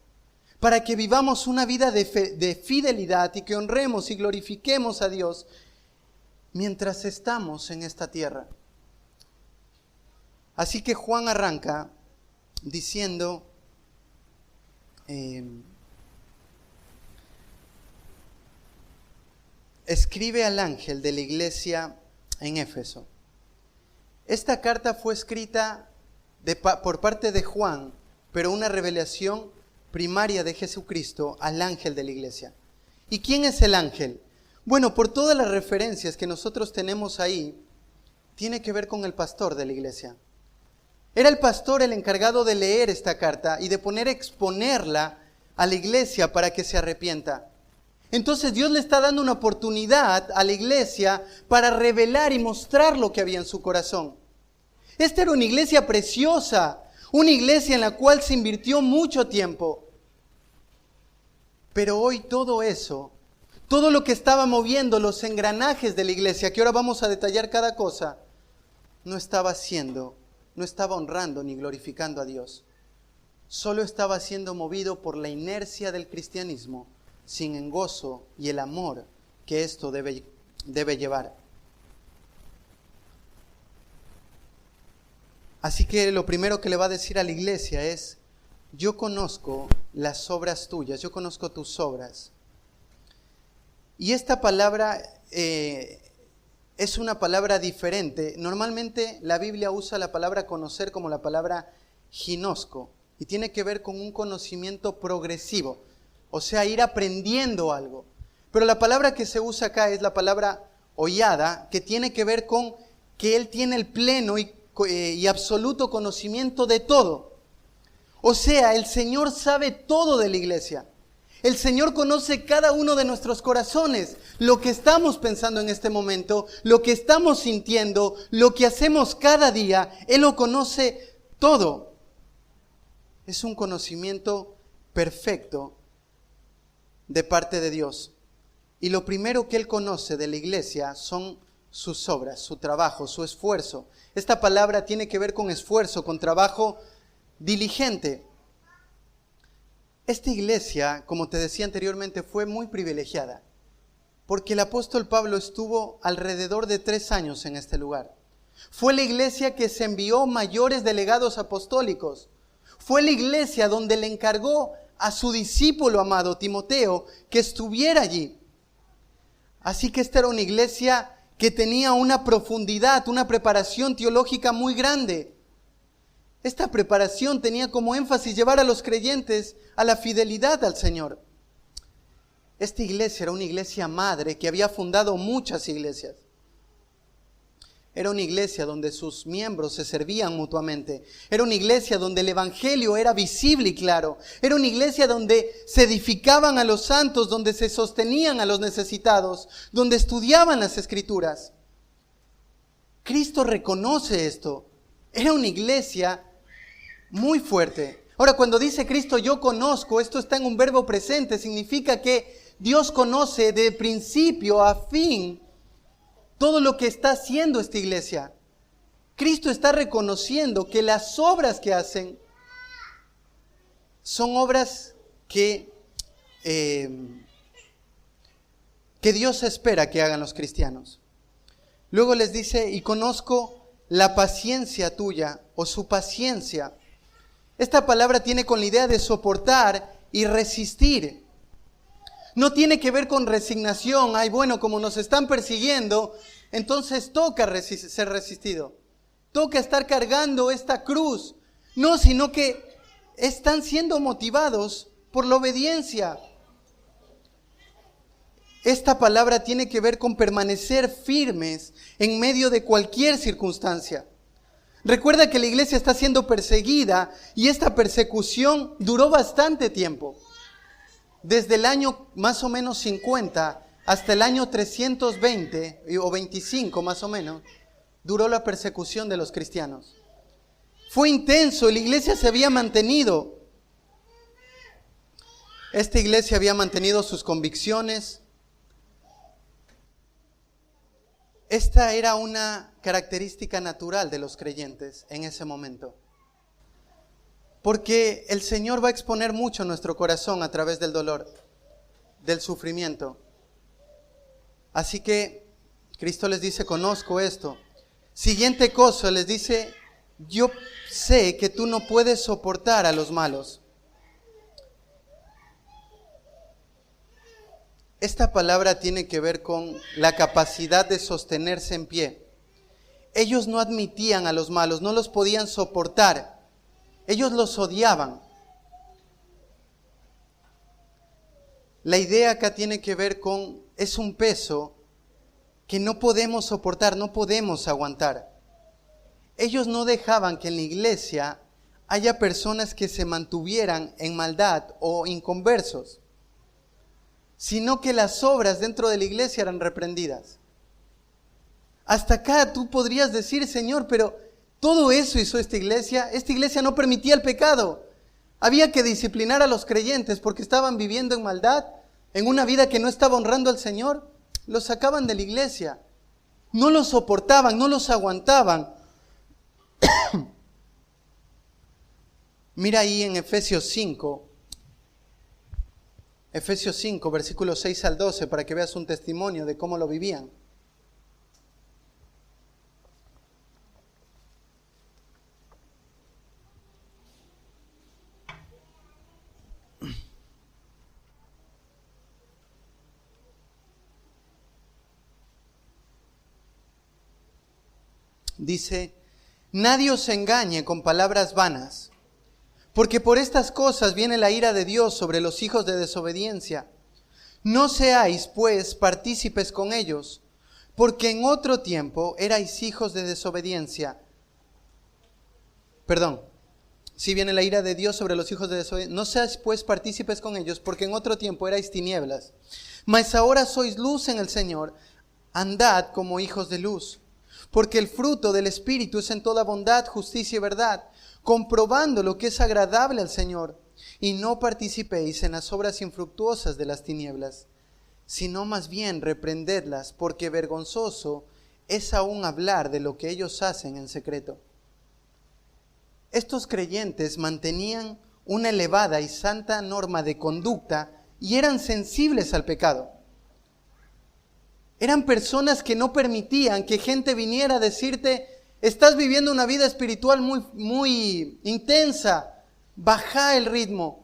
para que vivamos una vida de fidelidad y que honremos y glorifiquemos a Dios mientras estamos en esta tierra. Así que Juan arranca diciendo, escribe al ángel de la iglesia en Éfeso. Esta carta fue escrita por parte de Juan, pero una revelación primaria de Jesucristo al ángel de la iglesia. ¿Y quién es el ángel? Bueno, por todas las referencias que nosotros tenemos ahí, tiene que ver con el pastor de la iglesia. Era el pastor el encargado de leer esta carta y de exponerla a la iglesia para que se arrepienta. Entonces Dios le está dando una oportunidad a la iglesia para revelar y mostrar lo que había en su corazón. Esta era una iglesia preciosa, una iglesia en la cual se invirtió mucho tiempo. Pero hoy todo eso, todo lo que estaba moviendo los engranajes de la iglesia, que ahora vamos a detallar cada cosa, no estaba honrando ni glorificando a Dios. Solo estaba siendo movido por la inercia del cristianismo, sin el gozo y el amor que esto debe llevar. Así que lo primero que le va a decir a la iglesia es, yo conozco las obras tuyas, yo conozco tus obras. Y esta palabra es una palabra diferente. Normalmente la Biblia usa la palabra conocer como la palabra ginosco, y tiene que ver con un conocimiento progresivo, o sea, ir aprendiendo algo. Pero la palabra que se usa acá es la palabra hollada, que tiene que ver con que Él tiene el pleno y absoluto conocimiento de todo. O sea, el Señor sabe todo de la iglesia. El Señor conoce cada uno de nuestros corazones, lo que estamos pensando en este momento, lo que estamos sintiendo, lo que hacemos cada día. Él lo conoce todo. Es un conocimiento perfecto de parte de Dios. Y lo primero que Él conoce de la iglesia son sus obras, su trabajo, su esfuerzo. Esta palabra tiene que ver con esfuerzo, con trabajo diligente. Esta iglesia, como te decía anteriormente, fue muy privilegiada, porque el apóstol Pablo estuvo alrededor de 3 años en este lugar. Fue la iglesia que se envió mayores delegados apostólicos. Fue la iglesia donde le encargó a su discípulo amado Timoteo que estuviera allí. Así que esta era una iglesia que tenía una profundidad, una preparación teológica muy grande. Esta preparación tenía como énfasis llevar a los creyentes a la fidelidad al Señor. Esta iglesia era una iglesia madre que había fundado muchas iglesias. Era una iglesia donde sus miembros se servían mutuamente. Era una iglesia donde el evangelio era visible y claro. Era una iglesia donde se edificaban a los santos, donde se sostenían a los necesitados, donde estudiaban las escrituras. Cristo reconoce esto. Era una iglesia muy fuerte. Ahora, cuando dice Cristo, yo conozco, esto está en un verbo presente, significa que Dios conoce de principio a fin todo lo que está haciendo esta iglesia. Cristo está reconociendo que las obras que hacen son obras que Dios espera que hagan los cristianos. Luego les dice, y conozco la paciencia tuya o su paciencia. Esta palabra tiene con la idea de soportar y resistir. No tiene que ver con resignación. Ay, bueno, como nos están persiguiendo, entonces toca ser resistido. Toca estar cargando esta cruz. No, sino que están siendo motivados por la obediencia. Esta palabra tiene que ver con permanecer firmes en medio de cualquier circunstancia. Recuerda que la iglesia está siendo perseguida y esta persecución duró bastante tiempo. Desde el año más o menos 50 hasta el año 320 o 25 más o menos, duró la persecución de los cristianos. Fue intenso, la iglesia se había mantenido. Esta iglesia había mantenido sus convicciones. Esta era una característica natural de los creyentes en ese momento. Porque el Señor va a exponer mucho nuestro corazón a través del dolor, del sufrimiento. Así que Cristo les dice, conozco esto. Siguiente cosa, les dice, yo sé que tú no puedes soportar a los malos. Esta palabra tiene que ver con la capacidad de sostenerse en pie. Ellos no admitían a los malos, no los podían soportar. Ellos los odiaban. La idea acá tiene que ver con, es un peso que no podemos soportar, no podemos aguantar. Ellos no dejaban que en la iglesia haya personas que se mantuvieran en maldad o inconversos, sino que las obras dentro de la iglesia eran reprendidas. Hasta acá tú podrías decir, Señor, pero todo eso hizo esta iglesia no permitía el pecado. Había que disciplinar a los creyentes porque estaban viviendo en maldad, en una vida que no estaba honrando al Señor. Los sacaban de la iglesia. No los soportaban, no los aguantaban. Mira ahí en Efesios 5, versículos 6 al 12, para que veas un testimonio de cómo lo vivían. Dice, nadie os engañe con palabras vanas, porque por estas cosas viene la ira de Dios sobre los hijos de desobediencia. No seáis, pues, partícipes con ellos, porque en otro tiempo erais hijos de desobediencia. Si viene la ira de Dios sobre los hijos de desobediencia. No seáis, pues, partícipes con ellos, porque en otro tiempo erais tinieblas. Mas ahora sois luz en el Señor. Andad como hijos de luz. Porque el fruto del Espíritu es en toda bondad, justicia y verdad, comprobando lo que es agradable al Señor. Y no participéis en las obras infructuosas de las tinieblas, sino más bien reprendedlas, porque vergonzoso es aún hablar de lo que ellos hacen en secreto. Estos creyentes mantenían una elevada y santa norma de conducta y eran sensibles al pecado. Eran personas que no permitían que gente viniera a decirte, estás viviendo una vida espiritual muy intensa, baja el ritmo.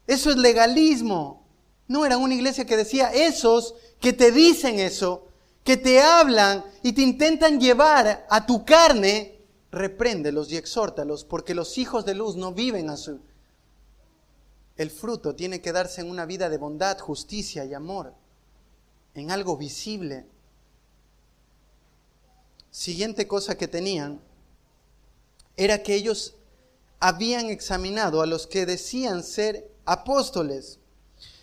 Eso es legalismo. No, era una iglesia que decía, esos que te dicen eso, que te hablan y te intentan llevar a tu carne, repréndelos y exhórtalos, porque los hijos de luz no viven así. El fruto tiene que darse en una vida de bondad, justicia y amor, en algo visible. Siguiente cosa que tenían era que ellos habían examinado a los que decían ser apóstoles.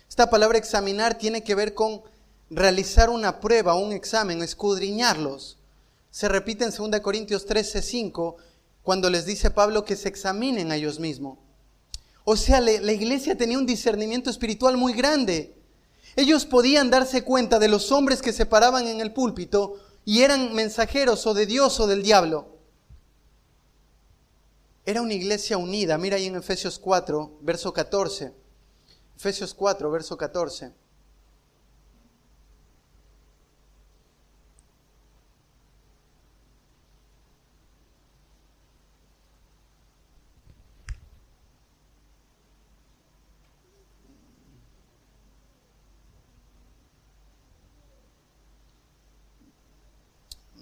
Esta palabra examinar tiene que ver con realizar una prueba, un examen, escudriñarlos. Se repite en 2 Corintios 13:5 cuando les dice Pablo que se examinen a ellos mismos. O sea, la iglesia tenía un discernimiento espiritual muy grande. Ellos podían darse cuenta de los hombres que se paraban en el púlpito y eran mensajeros o de Dios o del diablo. Era una iglesia unida. Mira ahí en Efesios 4, verso 14. Efesios 4, verso 14.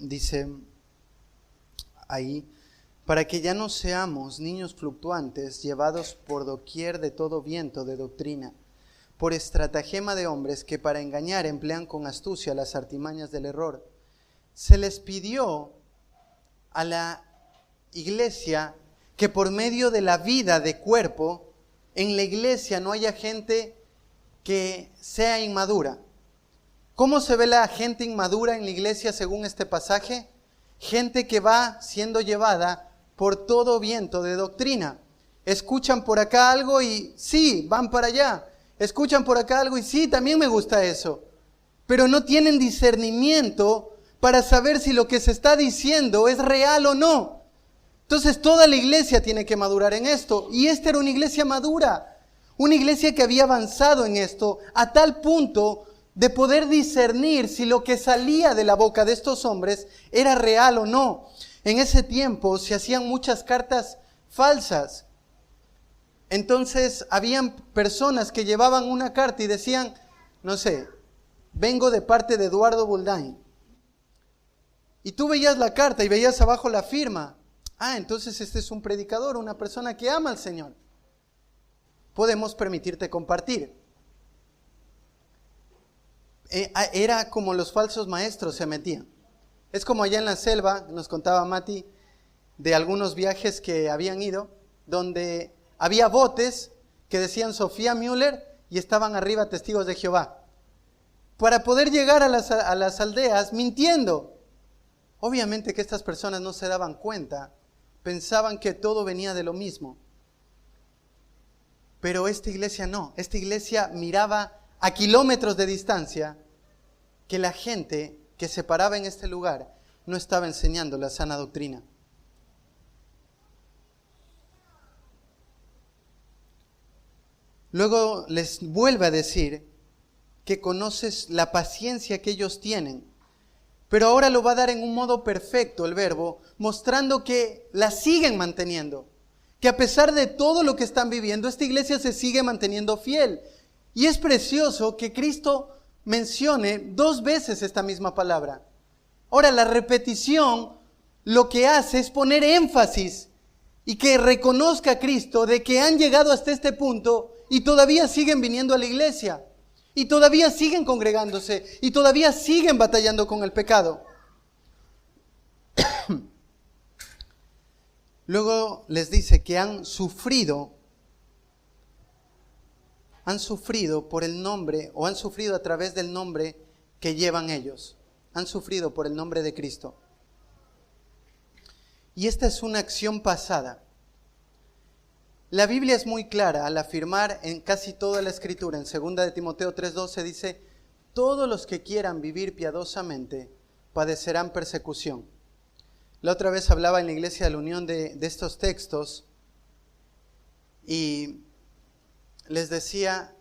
Dice ahí, para que ya no seamos niños fluctuantes, llevados por doquier de todo viento de doctrina, por estratagema de hombres que para engañar emplean con astucia las artimañas del error. Se les pidió a la iglesia que por medio de la vida de cuerpo, en la iglesia no haya gente que sea inmadura. ¿Cómo se ve la gente inmadura en la iglesia según este pasaje? Gente que va siendo llevada por todo viento de doctrina. Escuchan por acá algo y sí, van para allá. Escuchan por acá algo y sí, también me gusta eso. Pero no tienen discernimiento para saber si lo que se está diciendo es real o no. Entonces toda la iglesia tiene que madurar en esto. Y esta era una iglesia madura. Una iglesia que había avanzado en esto a tal punto de poder discernir si lo que salía de la boca de estos hombres era real o no. En ese tiempo se hacían muchas cartas falsas. Entonces habían personas que llevaban una carta y decían, no sé, vengo de parte de Eduardo Buldain. Y tú veías la carta y veías abajo la firma. Ah, entonces este es un predicador, una persona que ama al Señor. Podemos permitirte compartir. Era como los falsos maestros se metían. Es como allá en la selva, nos contaba Mati, de algunos viajes que habían ido, donde había botes que decían Sofía Müller y estaban arriba testigos de Jehová. Para poder llegar a las aldeas mintiendo. Obviamente que estas personas no se daban cuenta, pensaban que todo venía de lo mismo. Pero esta iglesia no, esta iglesia miraba a kilómetros de distancia que la gente que se paraba en este lugar no estaba enseñando la sana doctrina. Luego les vuelve a decir que conoces la paciencia que ellos tienen, pero ahora lo va a dar en un modo perfecto el verbo, mostrando que la siguen manteniendo, que a pesar de todo lo que están viviendo, esta iglesia se sigue manteniendo fiel. Y es precioso que Cristo mencione 2 veces esta misma palabra. Ahora, la repetición lo que hace es poner énfasis y que reconozca a Cristo de que han llegado hasta este punto y todavía siguen viniendo a la iglesia, y todavía siguen congregándose, y todavía siguen batallando con el pecado. Luego les dice que han sufrido por el nombre, o han sufrido a través del nombre que llevan ellos. Han sufrido por el nombre de Cristo. Y esta es una acción pasada. La Biblia es muy clara al afirmar en casi toda la Escritura, en 2 de Timoteo 3:12 dice, todos los que quieran vivir piadosamente padecerán persecución. La otra vez hablaba en la Iglesia de la Unión de estos textos y les decía,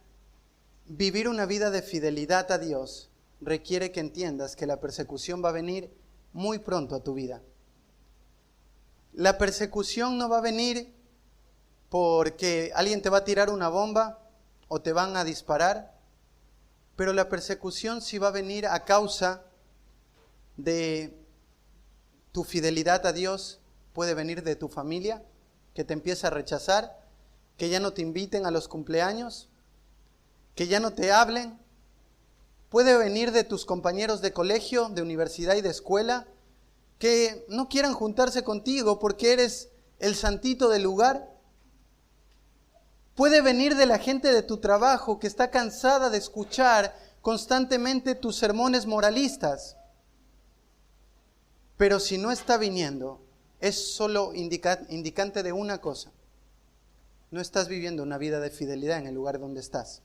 vivir una vida de fidelidad a Dios requiere que entiendas que la persecución va a venir muy pronto a tu vida. La persecución no va a venir porque alguien te va a tirar una bomba o te van a disparar, pero la persecución sí va a venir a causa de tu fidelidad a Dios. Puede venir de tu familia, que te empieza a rechazar, que ya no te inviten a los cumpleaños, que ya no te hablen. Puede venir de tus compañeros de colegio, de universidad y de escuela, que no quieran juntarse contigo porque eres el santito del lugar. Puede venir de la gente de tu trabajo que está cansada de escuchar constantemente tus sermones moralistas. Pero si no está viniendo, es solo indicante de una cosa. No estás viviendo una vida de fidelidad en el lugar donde estás.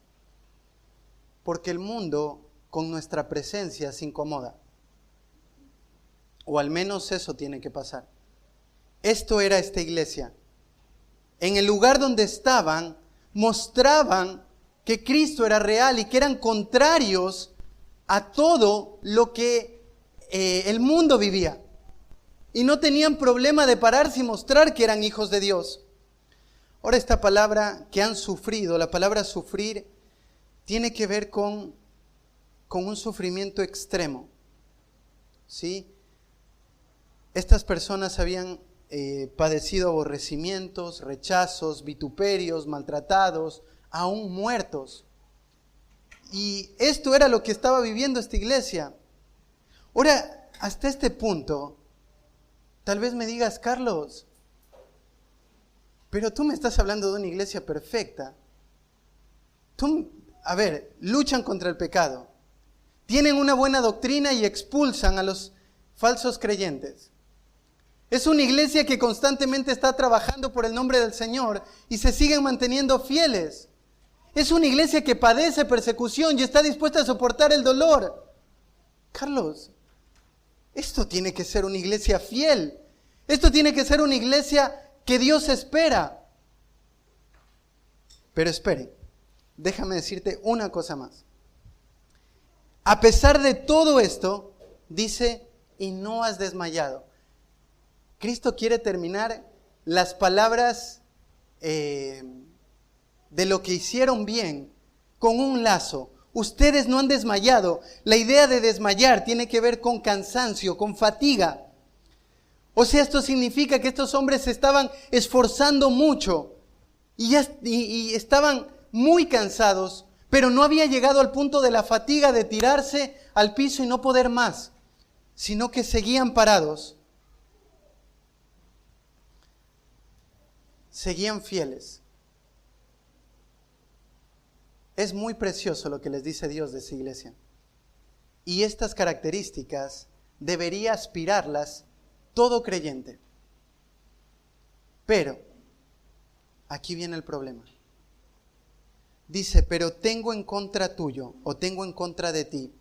Porque el mundo con nuestra presencia se incomoda. O al menos eso tiene que pasar. Esto era esta iglesia. En el lugar donde estaban, mostraban que Cristo era real y que eran contrarios a todo lo que el mundo vivía. Y no tenían problema de pararse y mostrar que eran hijos de Dios. Ahora esta palabra que han sufrido, la palabra sufrir, tiene que ver con un sufrimiento extremo. ¿Sí? Estas personas habían padecido aborrecimientos, rechazos, vituperios, maltratados, aún muertos. Y esto era lo que estaba viviendo esta iglesia. Ahora, hasta este punto, tal vez me digas, Carlos, pero tú me estás hablando de una iglesia perfecta. Luchan contra el pecado. Tienen una buena doctrina y expulsan a los falsos creyentes. Es una iglesia que constantemente está trabajando por el nombre del Señor y se siguen manteniendo fieles. Es una iglesia que padece persecución y está dispuesta a soportar el dolor. Carlos, esto tiene que ser una iglesia fiel. Esto tiene que ser una iglesia que Dios espera. Pero espere, déjame decirte una cosa más. A pesar de todo esto, dice, y no has desmayado. Cristo quiere terminar las palabras de lo que hicieron bien con un lazo. Ustedes no han desmayado. La idea de desmayar tiene que ver con cansancio, con fatiga. O sea, esto significa que estos hombres se estaban esforzando mucho y estaban muy cansados, pero no había llegado al punto de la fatiga de tirarse al piso y no poder más, sino que seguían parados. Seguían fieles. Es muy precioso lo que les dice Dios de esa iglesia. Y estas características debería aspirarlas todo creyente. Pero, aquí viene el problema. Dice, pero tengo en contra tuyo, o tengo en contra de ti.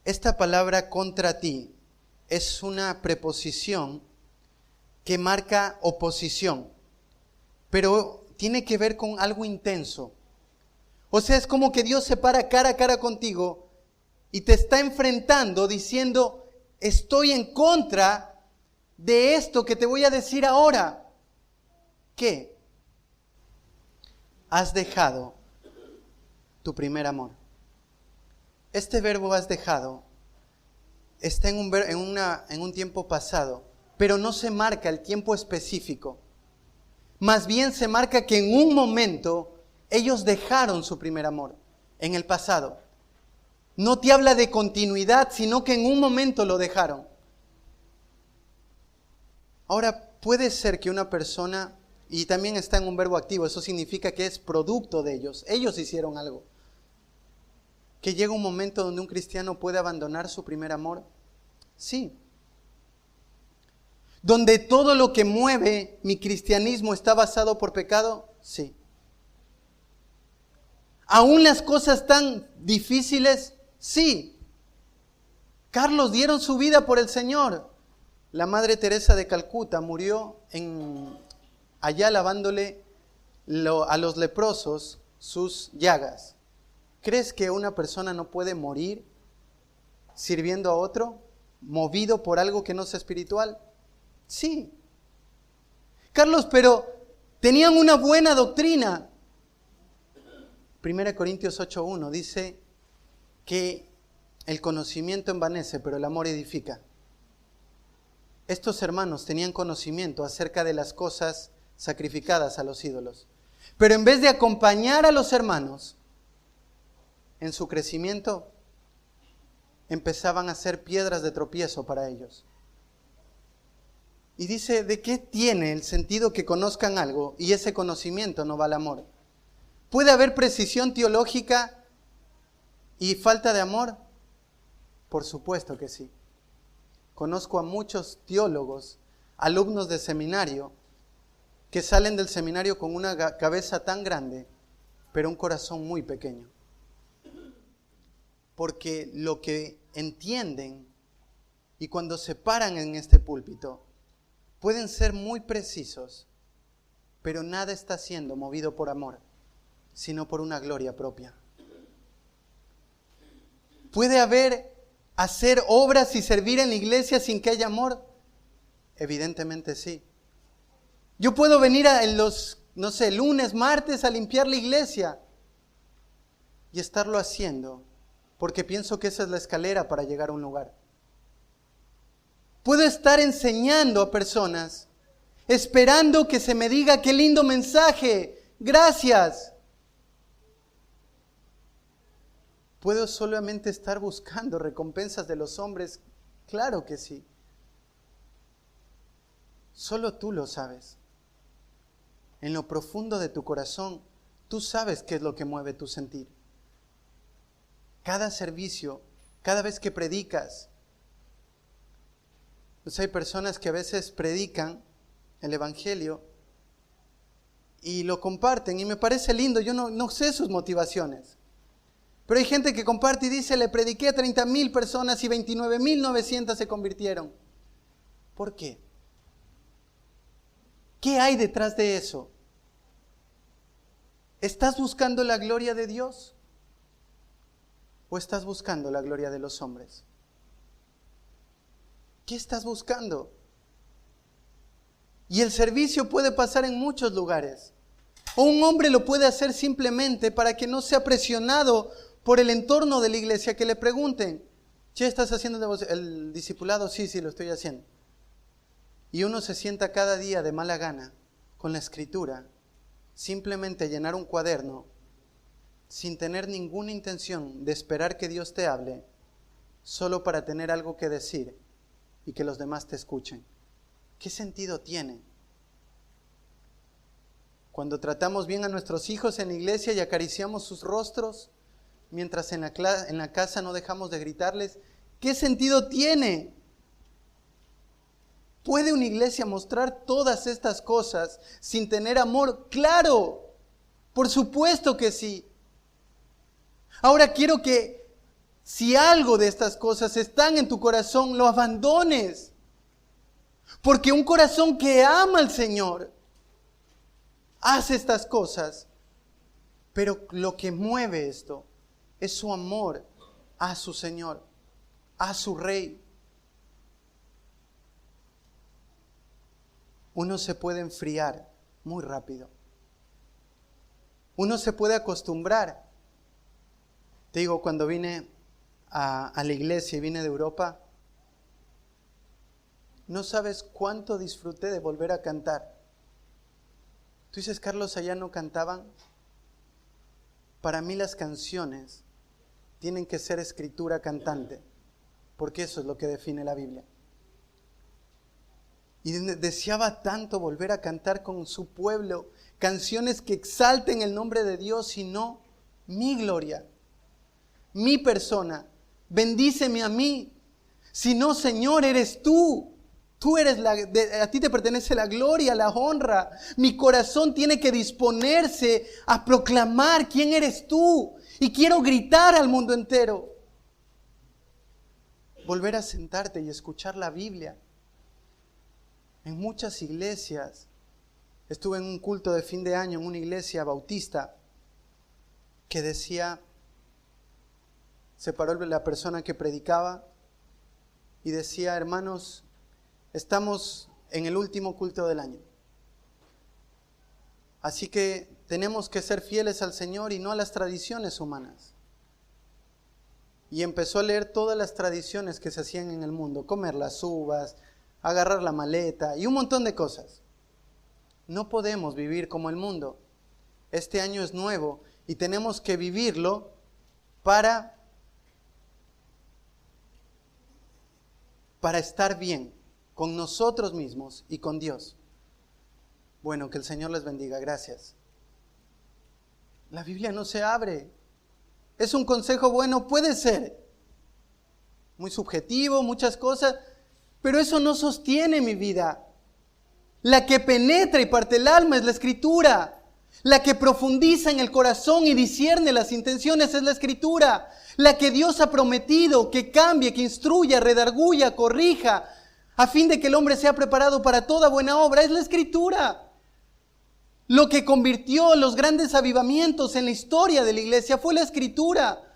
Esta palabra contra ti es una preposición que marca oposición, pero tiene que ver con algo intenso. O sea, es como que Dios se para cara a cara contigo y te está enfrentando diciendo, estoy en contra de esto que te voy a decir ahora. ¿Qué? Has dejado tu primer amor. Este verbo has dejado está en un tiempo pasado, pero no se marca el tiempo específico. Más bien se marca que en un momento ellos dejaron su primer amor, en el pasado. No te habla de continuidad, sino que en un momento lo dejaron. Ahora, puede ser que una persona, y también está en un verbo activo, eso significa que es producto de ellos. Ellos hicieron algo. ¿Que llega un momento donde un cristiano puede abandonar su primer amor? Sí. ¿Donde todo lo que mueve mi cristianismo está basado por pecado? Sí. ¿Aún las cosas tan difíciles? Sí. Carlos dieron su vida por el Señor. La Madre Teresa de Calcuta murió allá lavándole a los leprosos sus llagas. ¿Crees que una persona no puede morir sirviendo a otro, movido por algo que no sea espiritual? Sí. Carlos, pero tenían una buena doctrina. 1 Corintios 8:1 dice que el conocimiento envanece, pero el amor edifica. Estos hermanos tenían conocimiento acerca de las cosas sacrificadas a los ídolos. Pero en vez de acompañar a los hermanos en su crecimiento, empezaban a ser piedras de tropiezo para ellos. Y dice, ¿de qué tiene el sentido que conozcan algo y ese conocimiento no va al amor? ¿Puede haber precisión teológica y falta de amor? Por supuesto que sí. Conozco a muchos teólogos, alumnos de seminario, que salen del seminario con una cabeza tan grande, pero un corazón muy pequeño. Porque lo que entienden y cuando se paran en este púlpito, pueden ser muy precisos, pero nada está siendo movido por amor, sino por una gloria propia. ¿Puede hacer obras y servir en la iglesia sin que haya amor? Evidentemente sí. Yo puedo venir lunes, martes a limpiar la iglesia y estarlo haciendo porque pienso que esa es la escalera para llegar a un lugar. Puedo estar enseñando a personas, esperando que se me diga qué lindo mensaje, gracias. ¿Puedo solamente estar buscando recompensas de los hombres? Claro que sí. Solo tú lo sabes. En lo profundo de tu corazón, tú sabes qué es lo que mueve tu sentir. Cada servicio, cada vez que predicas, pues hay personas que a veces predican el Evangelio y lo comparten y me parece lindo, yo no sé sus motivaciones. Pero hay gente que comparte y dice, le prediqué a 30,000 personas y 29,900 se convirtieron. ¿Por qué? ¿Qué hay detrás de eso? ¿Estás buscando la gloria de Dios? ¿O estás buscando la gloria de los hombres? ¿Qué estás buscando? Y el servicio puede pasar en muchos lugares. O un hombre lo puede hacer simplemente para que no sea presionado por el entorno de la iglesia, que le pregunten, ¿ya estás haciendo el discipulado? Sí, lo estoy haciendo. Y uno se sienta cada día de mala gana con la escritura, simplemente llenar un cuaderno, sin tener ninguna intención de esperar que Dios te hable, solo para tener algo que decir y que los demás te escuchen. ¿Qué sentido tiene? Cuando tratamos bien a nuestros hijos en la iglesia y acariciamos sus rostros, mientras en la casa no dejamos de gritarles, ¿qué sentido tiene? ¿Puede una iglesia mostrar todas estas cosas sin tener amor? ¡Claro! Por supuesto que sí. Ahora quiero que si algo de estas cosas están en tu corazón, lo abandones. Porque un corazón que ama al Señor hace estas cosas. Pero lo que mueve esto es su amor a su Señor, a su Rey. Uno se puede enfriar muy rápido. Uno se puede acostumbrar. Te digo, cuando vine a la iglesia y vine de Europa, no sabes cuánto disfruté de volver a cantar. Tú dices, Carlos, allá no cantaban. Para mí las canciones tienen que ser escritura cantante, porque eso es lo que define la Biblia. Y deseaba tanto volver a cantar con su pueblo canciones que exalten el nombre de Dios y no mi gloria, mi persona. Bendíceme a mí. Si no, Señor, eres tú. Tú eres a ti te pertenece la gloria, la honra. Mi corazón tiene que disponerse a proclamar quién eres tú. Y quiero gritar al mundo entero. Volver a sentarte y escuchar la Biblia. En muchas iglesias, estuve en un culto de fin de año en una iglesia bautista que decía, se paró la persona que predicaba y decía, hermanos, estamos en el último culto del año. Así que tenemos que ser fieles al Señor y no a las tradiciones humanas. Y empezó a leer todas las tradiciones que se hacían en el mundo, comer las uvas, agarrar la maleta y un montón de cosas. No podemos vivir como el mundo. Este año es nuevo y tenemos que vivirlo para estar bien con nosotros mismos y con Dios. Bueno, que el Señor les bendiga. Gracias. La Biblia no se abre. ¿Es un consejo bueno? Puede ser. Muy subjetivo, muchas cosas. Pero eso no sostiene mi vida. La que penetra y parte el alma es la Escritura. La que profundiza en el corazón y discierne las intenciones es la Escritura. La que Dios ha prometido que cambie, que instruya, redarguya, corrija, a fin de que el hombre sea preparado para toda buena obra, es la Escritura. Lo que convirtió los grandes avivamientos en la historia de la iglesia fue la Escritura.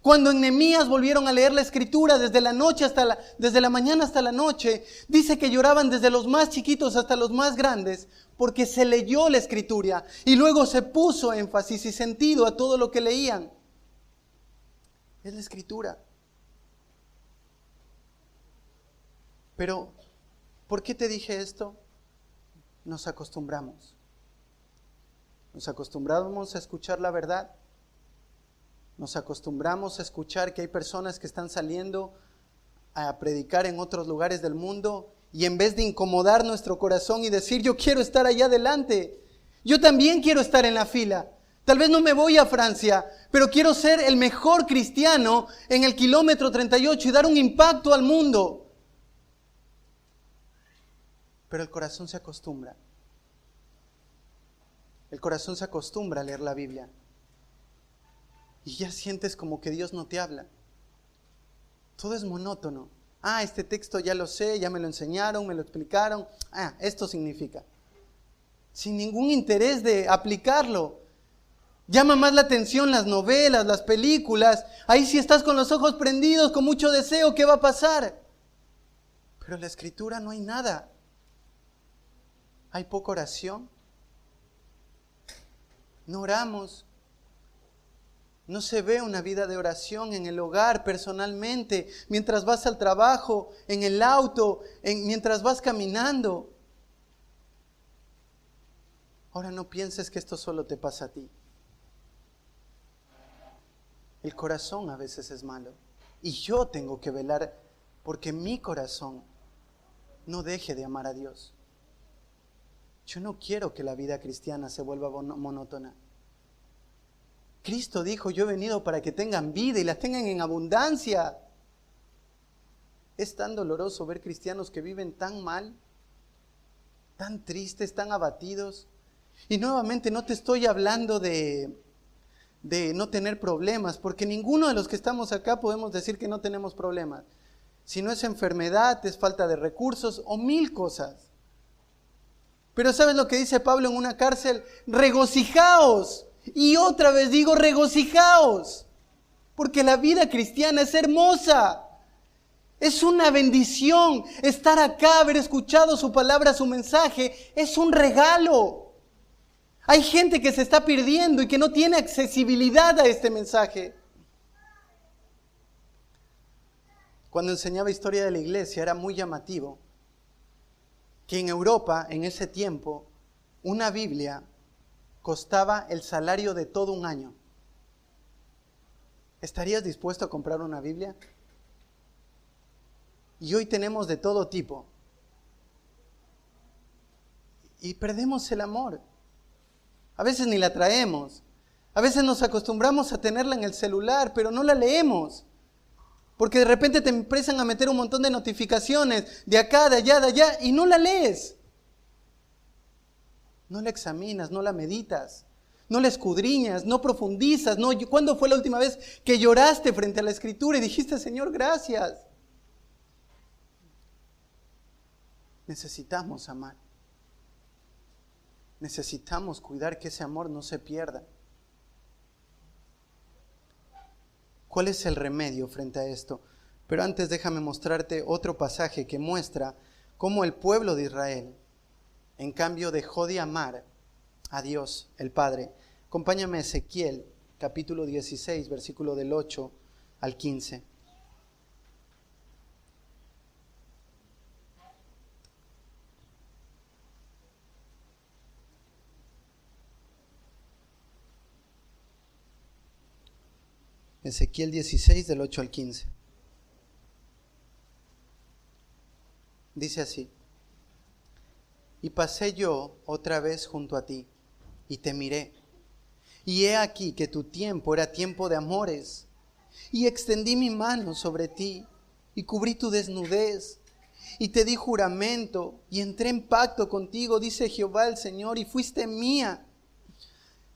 Cuando en Nehemías volvieron a leer la Escritura desde la mañana hasta la noche, dice que lloraban desde los más chiquitos hasta los más grandes, porque se leyó la Escritura y luego se puso énfasis y sentido a todo lo que leían. Es la Escritura. Pero, ¿por qué te dije esto? Nos acostumbramos. Nos acostumbramos a escuchar la verdad. Nos acostumbramos a escuchar que hay personas que están saliendo a predicar en otros lugares del mundo, y en vez de incomodar nuestro corazón y decir, yo quiero estar allá adelante, yo también quiero estar en la fila. Tal vez no me voy a Francia, pero quiero ser el mejor cristiano en el kilómetro 38 y dar un impacto al mundo. Pero el corazón se acostumbra. El corazón se acostumbra a leer la Biblia. Y ya sientes como que Dios no te habla. Todo es monótono. Este texto ya lo sé, ya me lo enseñaron, me lo explicaron. Esto significa. Sin ningún interés de aplicarlo. Llama más la atención las novelas, las películas. Ahí sí estás con los ojos prendidos, con mucho deseo, ¿qué va a pasar? Pero en la Escritura no hay nada. Hay poca oración. No oramos. No se ve una vida de oración en el hogar, personalmente, mientras vas al trabajo, en el auto, mientras vas caminando. Ahora no pienses que esto solo te pasa a ti. El corazón a veces es malo. Y yo tengo que velar porque mi corazón no deje de amar a Dios. Yo no quiero que la vida cristiana se vuelva monótona. Cristo dijo, yo he venido para que tengan vida y la tengan en abundancia. Es tan doloroso ver cristianos que viven tan mal, tan tristes, tan abatidos. Y nuevamente no te estoy hablando de no tener problemas, porque ninguno de los que estamos acá podemos decir que no tenemos problemas. Si no es enfermedad, es falta de recursos o 1000 cosas. Pero ¿sabes lo que dice Pablo en una cárcel? Regocijaos. Y otra vez digo, regocijaos, porque la vida cristiana es hermosa. Es una bendición estar acá, haber escuchado su palabra, su mensaje, es un regalo. Hay gente que se está perdiendo y que no tiene accesibilidad a este mensaje. Cuando enseñaba historia de la iglesia era muy llamativo que en Europa, en ese tiempo, una Biblia costaba el salario de todo un año. ¿Estarías dispuesto a comprar una Biblia? Y hoy tenemos de todo tipo. Y perdemos el amor. A veces ni la traemos. A veces nos acostumbramos a tenerla en el celular, pero no la leemos. Porque de repente te empiezan a meter un montón de notificaciones de acá, de allá, y no la lees. No la examinas, no la meditas, no la escudriñas, no profundizas. ¿Cuándo fue la última vez que lloraste frente a la Escritura y dijiste, Señor, gracias? Necesitamos amar. Necesitamos cuidar que ese amor no se pierda. ¿Cuál es el remedio frente a esto? Pero antes déjame mostrarte otro pasaje que muestra cómo el pueblo de Israel, en cambio, dejó de amar a Dios, el Padre. Acompáñame a Ezequiel, capítulo 16, versículo del 8 al 15. Ezequiel 16, del 8 al 15. Dice así: Y pasé yo otra vez junto a ti, y te miré. Y he aquí que tu tiempo era tiempo de amores. Y extendí mi mano sobre ti, y cubrí tu desnudez. Y te di juramento, y entré en pacto contigo, dice Jehová el Señor, y fuiste mía.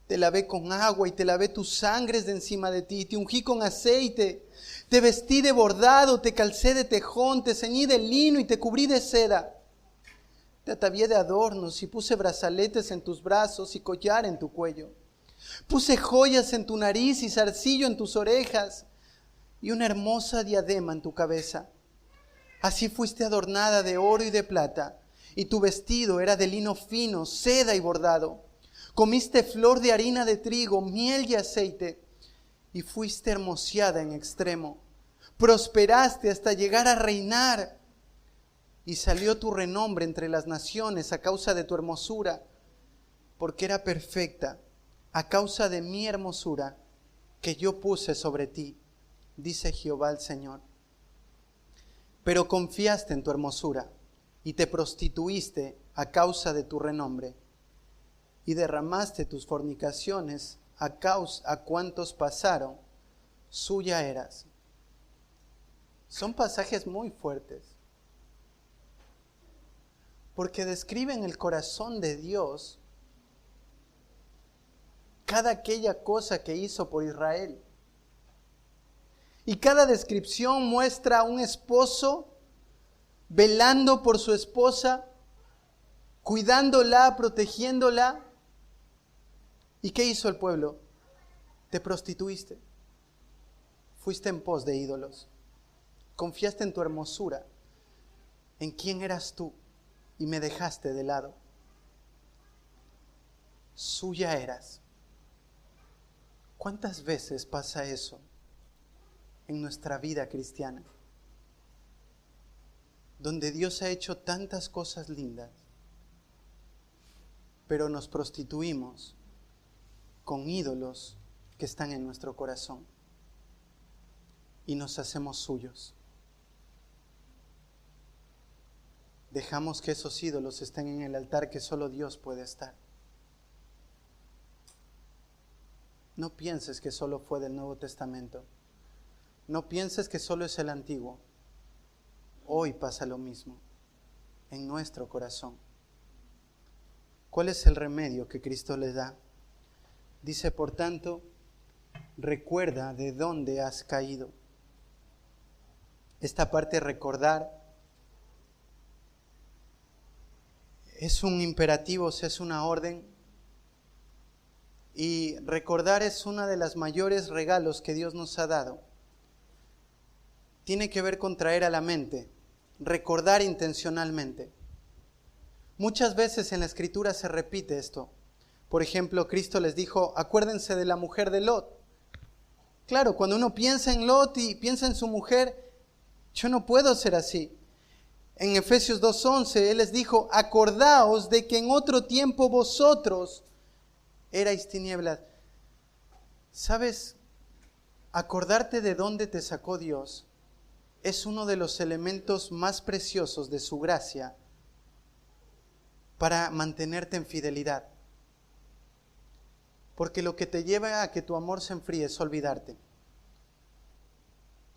Te lavé con agua, y te lavé tus sangres de encima de ti, y te ungí con aceite. Te vestí de bordado, te calcé de tejón, te ceñí de lino, y te cubrí de seda. Te atavié de adornos y puse brazaletes en tus brazos y collar en tu cuello. Puse joyas en tu nariz y zarcillo en tus orejas y una hermosa diadema en tu cabeza. Así fuiste adornada de oro y de plata, y tu vestido era de lino fino, seda y bordado. Comiste flor de harina de trigo, miel y aceite, y fuiste hermoseada en extremo. Prosperaste hasta llegar a reinar. y salió tu renombre entre las naciones a causa de tu hermosura, porque era perfecta, a causa de mi hermosura que yo puse sobre ti, dice Jehová el Señor. Pero confiaste en tu hermosura y te prostituiste a causa de tu renombre, y derramaste tus fornicaciones a cuantos pasaron, suya eras. Son pasajes muy fuertes, porque describen el corazón de Dios, cada aquella cosa que hizo por Israel. Y cada descripción muestra a un esposo velando por su esposa, cuidándola, protegiéndola. ¿Y qué hizo el pueblo? Te prostituiste. Fuiste en pos de ídolos. Confiaste en tu hermosura, en quién eras tú, y me dejaste de lado. Suya eras. ¿Cuántas veces pasa eso en nuestra vida cristiana? Donde Dios ha hecho tantas cosas lindas, pero nos prostituimos con ídolos que están en nuestro corazón y nos hacemos suyos. Dejamos que esos ídolos estén en el altar que solo Dios puede estar. No pienses que solo fue del Nuevo Testamento. No pienses que solo es el Antiguo. Hoy pasa lo mismo en nuestro corazón. ¿Cuál es el remedio que Cristo les da? Dice, por tanto, recuerda de dónde has caído. Esta parte de recordar es un imperativo, o sea, es una orden. Y recordar es uno de los mayores regalos que Dios nos ha dado. Tiene que ver con traer a la mente, recordar intencionalmente. Muchas veces en la Escritura se repite esto. Por ejemplo, Cristo les dijo, acuérdense de la mujer de Lot. Claro, cuando uno piensa en Lot y piensa en su mujer, yo no puedo ser así. En Efesios 2:11, Él les dijo, acordaos de que en otro tiempo vosotros erais tinieblas. ¿Sabes? Acordarte de dónde te sacó Dios es uno de los elementos más preciosos de su gracia para mantenerte en fidelidad. Porque lo que te lleva a que tu amor se enfríe es olvidarte.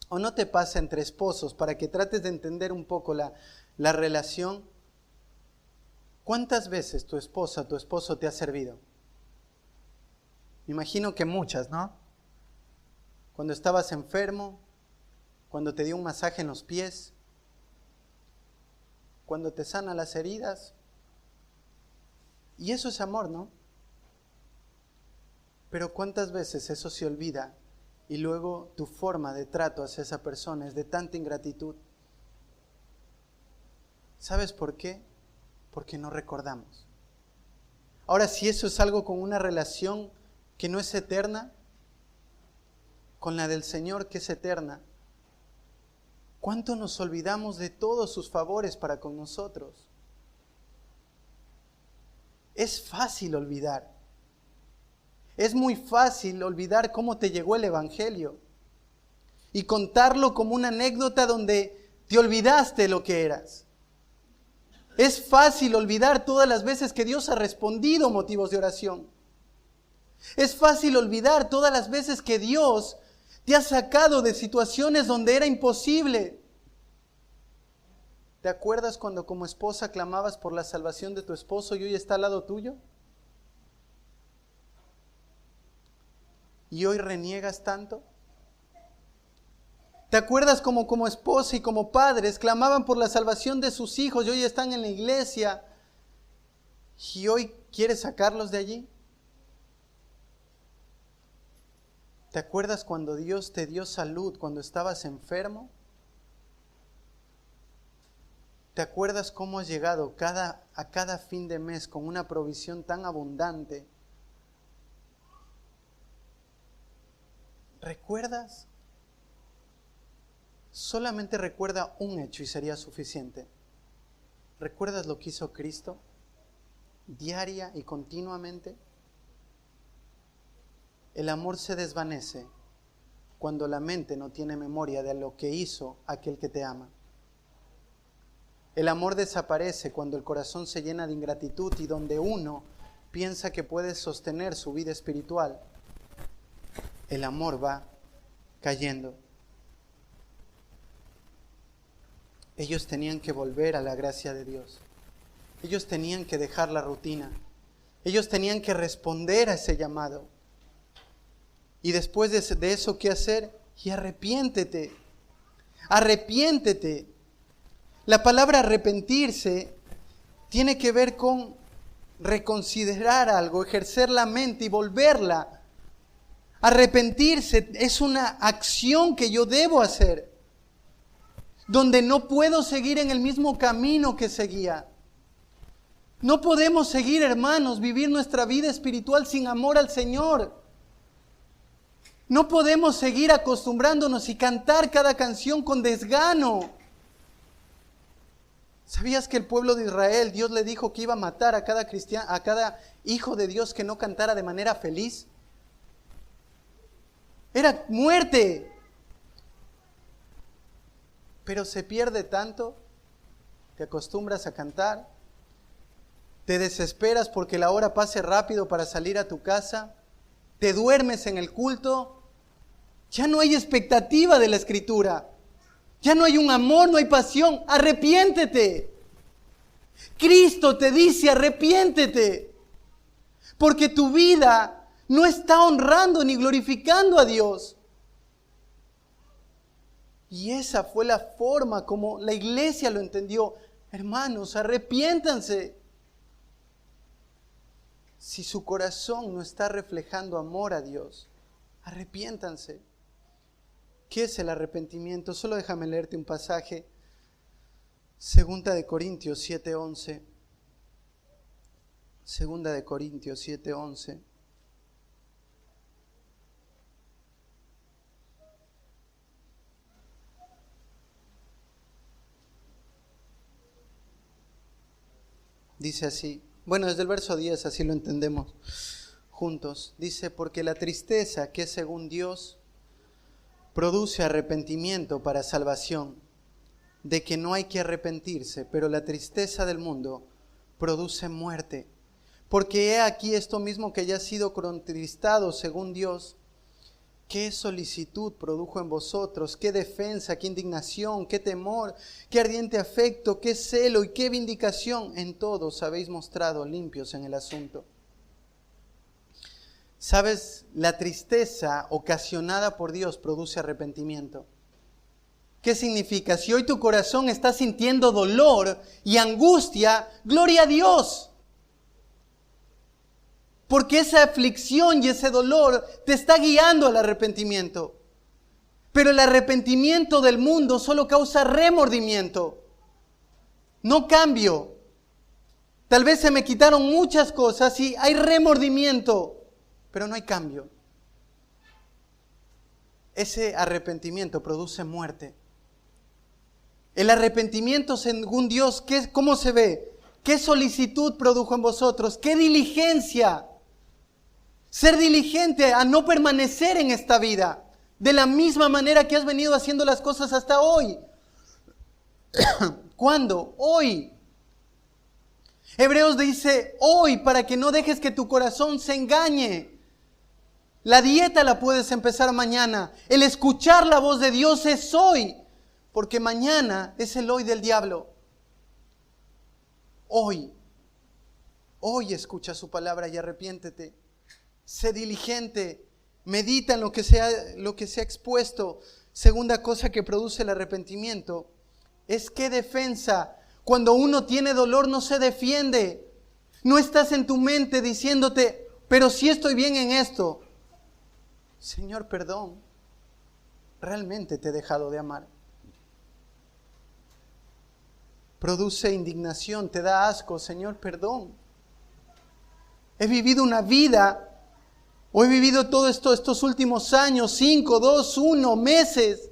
¿O no te pasa entre esposos, para que trates de entender un poco la relación? ¿Cuántas veces tu esposa, tu esposo te ha servido? Me imagino que muchas, ¿no? Cuando estabas enfermo, cuando te dio un masaje en los pies, cuando te sana las heridas. Y eso es amor, ¿no? Pero ¿cuántas veces eso se olvida y luego tu forma de trato hacia esa persona es de tanta ingratitud? ¿Sabes por qué? Porque no recordamos. Ahora, si eso es algo con una relación que no es eterna, con la del Señor que es eterna, ¿cuánto nos olvidamos de todos sus favores para con nosotros? Es fácil olvidar. Es muy fácil olvidar cómo te llegó el Evangelio y contarlo como una anécdota donde te olvidaste lo que eras. Es fácil olvidar todas las veces que Dios ha respondido motivos de oración. Es fácil olvidar todas las veces que Dios te ha sacado de situaciones donde era imposible. ¿Te acuerdas cuando como esposa clamabas por la salvación de tu esposo y hoy está al lado tuyo? ¿Y hoy reniegas tanto? ¿Te acuerdas como esposa y como padres clamaban por la salvación de sus hijos y hoy están en la iglesia y hoy quieres sacarlos de allí? ¿Te acuerdas cuando Dios te dio salud cuando estabas enfermo? ¿Te acuerdas cómo has llegado a cada fin de mes con una provisión tan abundante? ¿Recuerdas? Solamente recuerda un hecho y sería suficiente. ¿Recuerdas lo que hizo Cristo? Diaria y continuamente. El amor se desvanece cuando la mente no tiene memoria de lo que hizo aquel que te ama. El amor desaparece cuando el corazón se llena de ingratitud y donde uno piensa que puede sostener su vida espiritual. El amor va cayendo. Ellos tenían que volver a la gracia de Dios. Ellos tenían que dejar la rutina. Ellos tenían que responder a ese llamado. Y después de eso, ¿qué hacer? Y arrepiéntete. Arrepiéntete. La palabra arrepentirse tiene que ver con reconsiderar algo, ejercer la mente y volverla. Arrepentirse es una acción que yo debo hacer, donde no puedo seguir en el mismo camino que seguía. No podemos seguir, hermanos, vivir nuestra vida espiritual sin amor al Señor. No podemos seguir acostumbrándonos y cantar cada canción con desgano. ¿Sabías que el pueblo de Israel, Dios le dijo que iba a matar a cada cristiano, a cada hijo de Dios que no cantara de manera feliz? Era muerte. Pero se pierde tanto, te acostumbras a cantar, te desesperas porque la hora pase rápido para salir a tu casa, te duermes en el culto, ya no hay expectativa de la Escritura, ya no hay un amor, no hay pasión. Arrepiéntete. Cristo te dice arrepiéntete, porque tu vida no está honrando ni glorificando a Dios. Y esa fue la forma como la iglesia lo entendió. Hermanos, arrepiéntanse. Si su corazón no está reflejando amor a Dios, arrepiéntanse. ¿Qué es el arrepentimiento? Solo déjame leerte un pasaje. 2 de Corintios 7:11. 2 de Corintios 7:11. Dice así, bueno, desde el verso 10 así lo entendemos juntos. Dice, porque la tristeza que es según Dios produce arrepentimiento para salvación, de que no hay que arrepentirse, pero la tristeza del mundo produce muerte. Porque he aquí esto mismo que ya ha sido contristado según Dios, qué solicitud produjo en vosotros, qué defensa, qué indignación, qué temor, qué ardiente afecto, qué celo y qué vindicación. En todos habéis mostrado limpios en el asunto. ¿Sabes? La tristeza ocasionada por Dios produce arrepentimiento. ¿Qué significa? Si hoy tu corazón está sintiendo dolor y angustia, gloria a Dios. Porque esa aflicción y ese dolor te está guiando al arrepentimiento. Pero el arrepentimiento del mundo solo causa remordimiento, no cambio. Tal vez se me quitaron muchas cosas y hay remordimiento, pero no hay cambio. Ese arrepentimiento produce muerte. El arrepentimiento según Dios, ¿cómo se ve? ¿Qué solicitud produjo en vosotros? ¿Qué diligencia? Ser diligente a no permanecer en esta vida de la misma manera que has venido haciendo las cosas hasta hoy. ¿Cuándo? Hoy. Hebreos dice hoy, para que no dejes que tu corazón se engañe. La dieta la puedes empezar mañana. El escuchar la voz de Dios es hoy, porque mañana es el hoy del diablo. Hoy escucha su palabra y arrepiéntete. Sé diligente, medita en lo que se ha expuesto. Segunda cosa que produce el arrepentimiento es que defensa. Cuando uno tiene dolor no se defiende. No estás en tu mente diciéndote, pero sí estoy bien en esto. Señor, perdón. Realmente te he dejado de amar. Produce indignación, te da asco. Señor, perdón. He vivido una vida, o he vivido todo esto estos últimos años, 5, 2, 1, meses,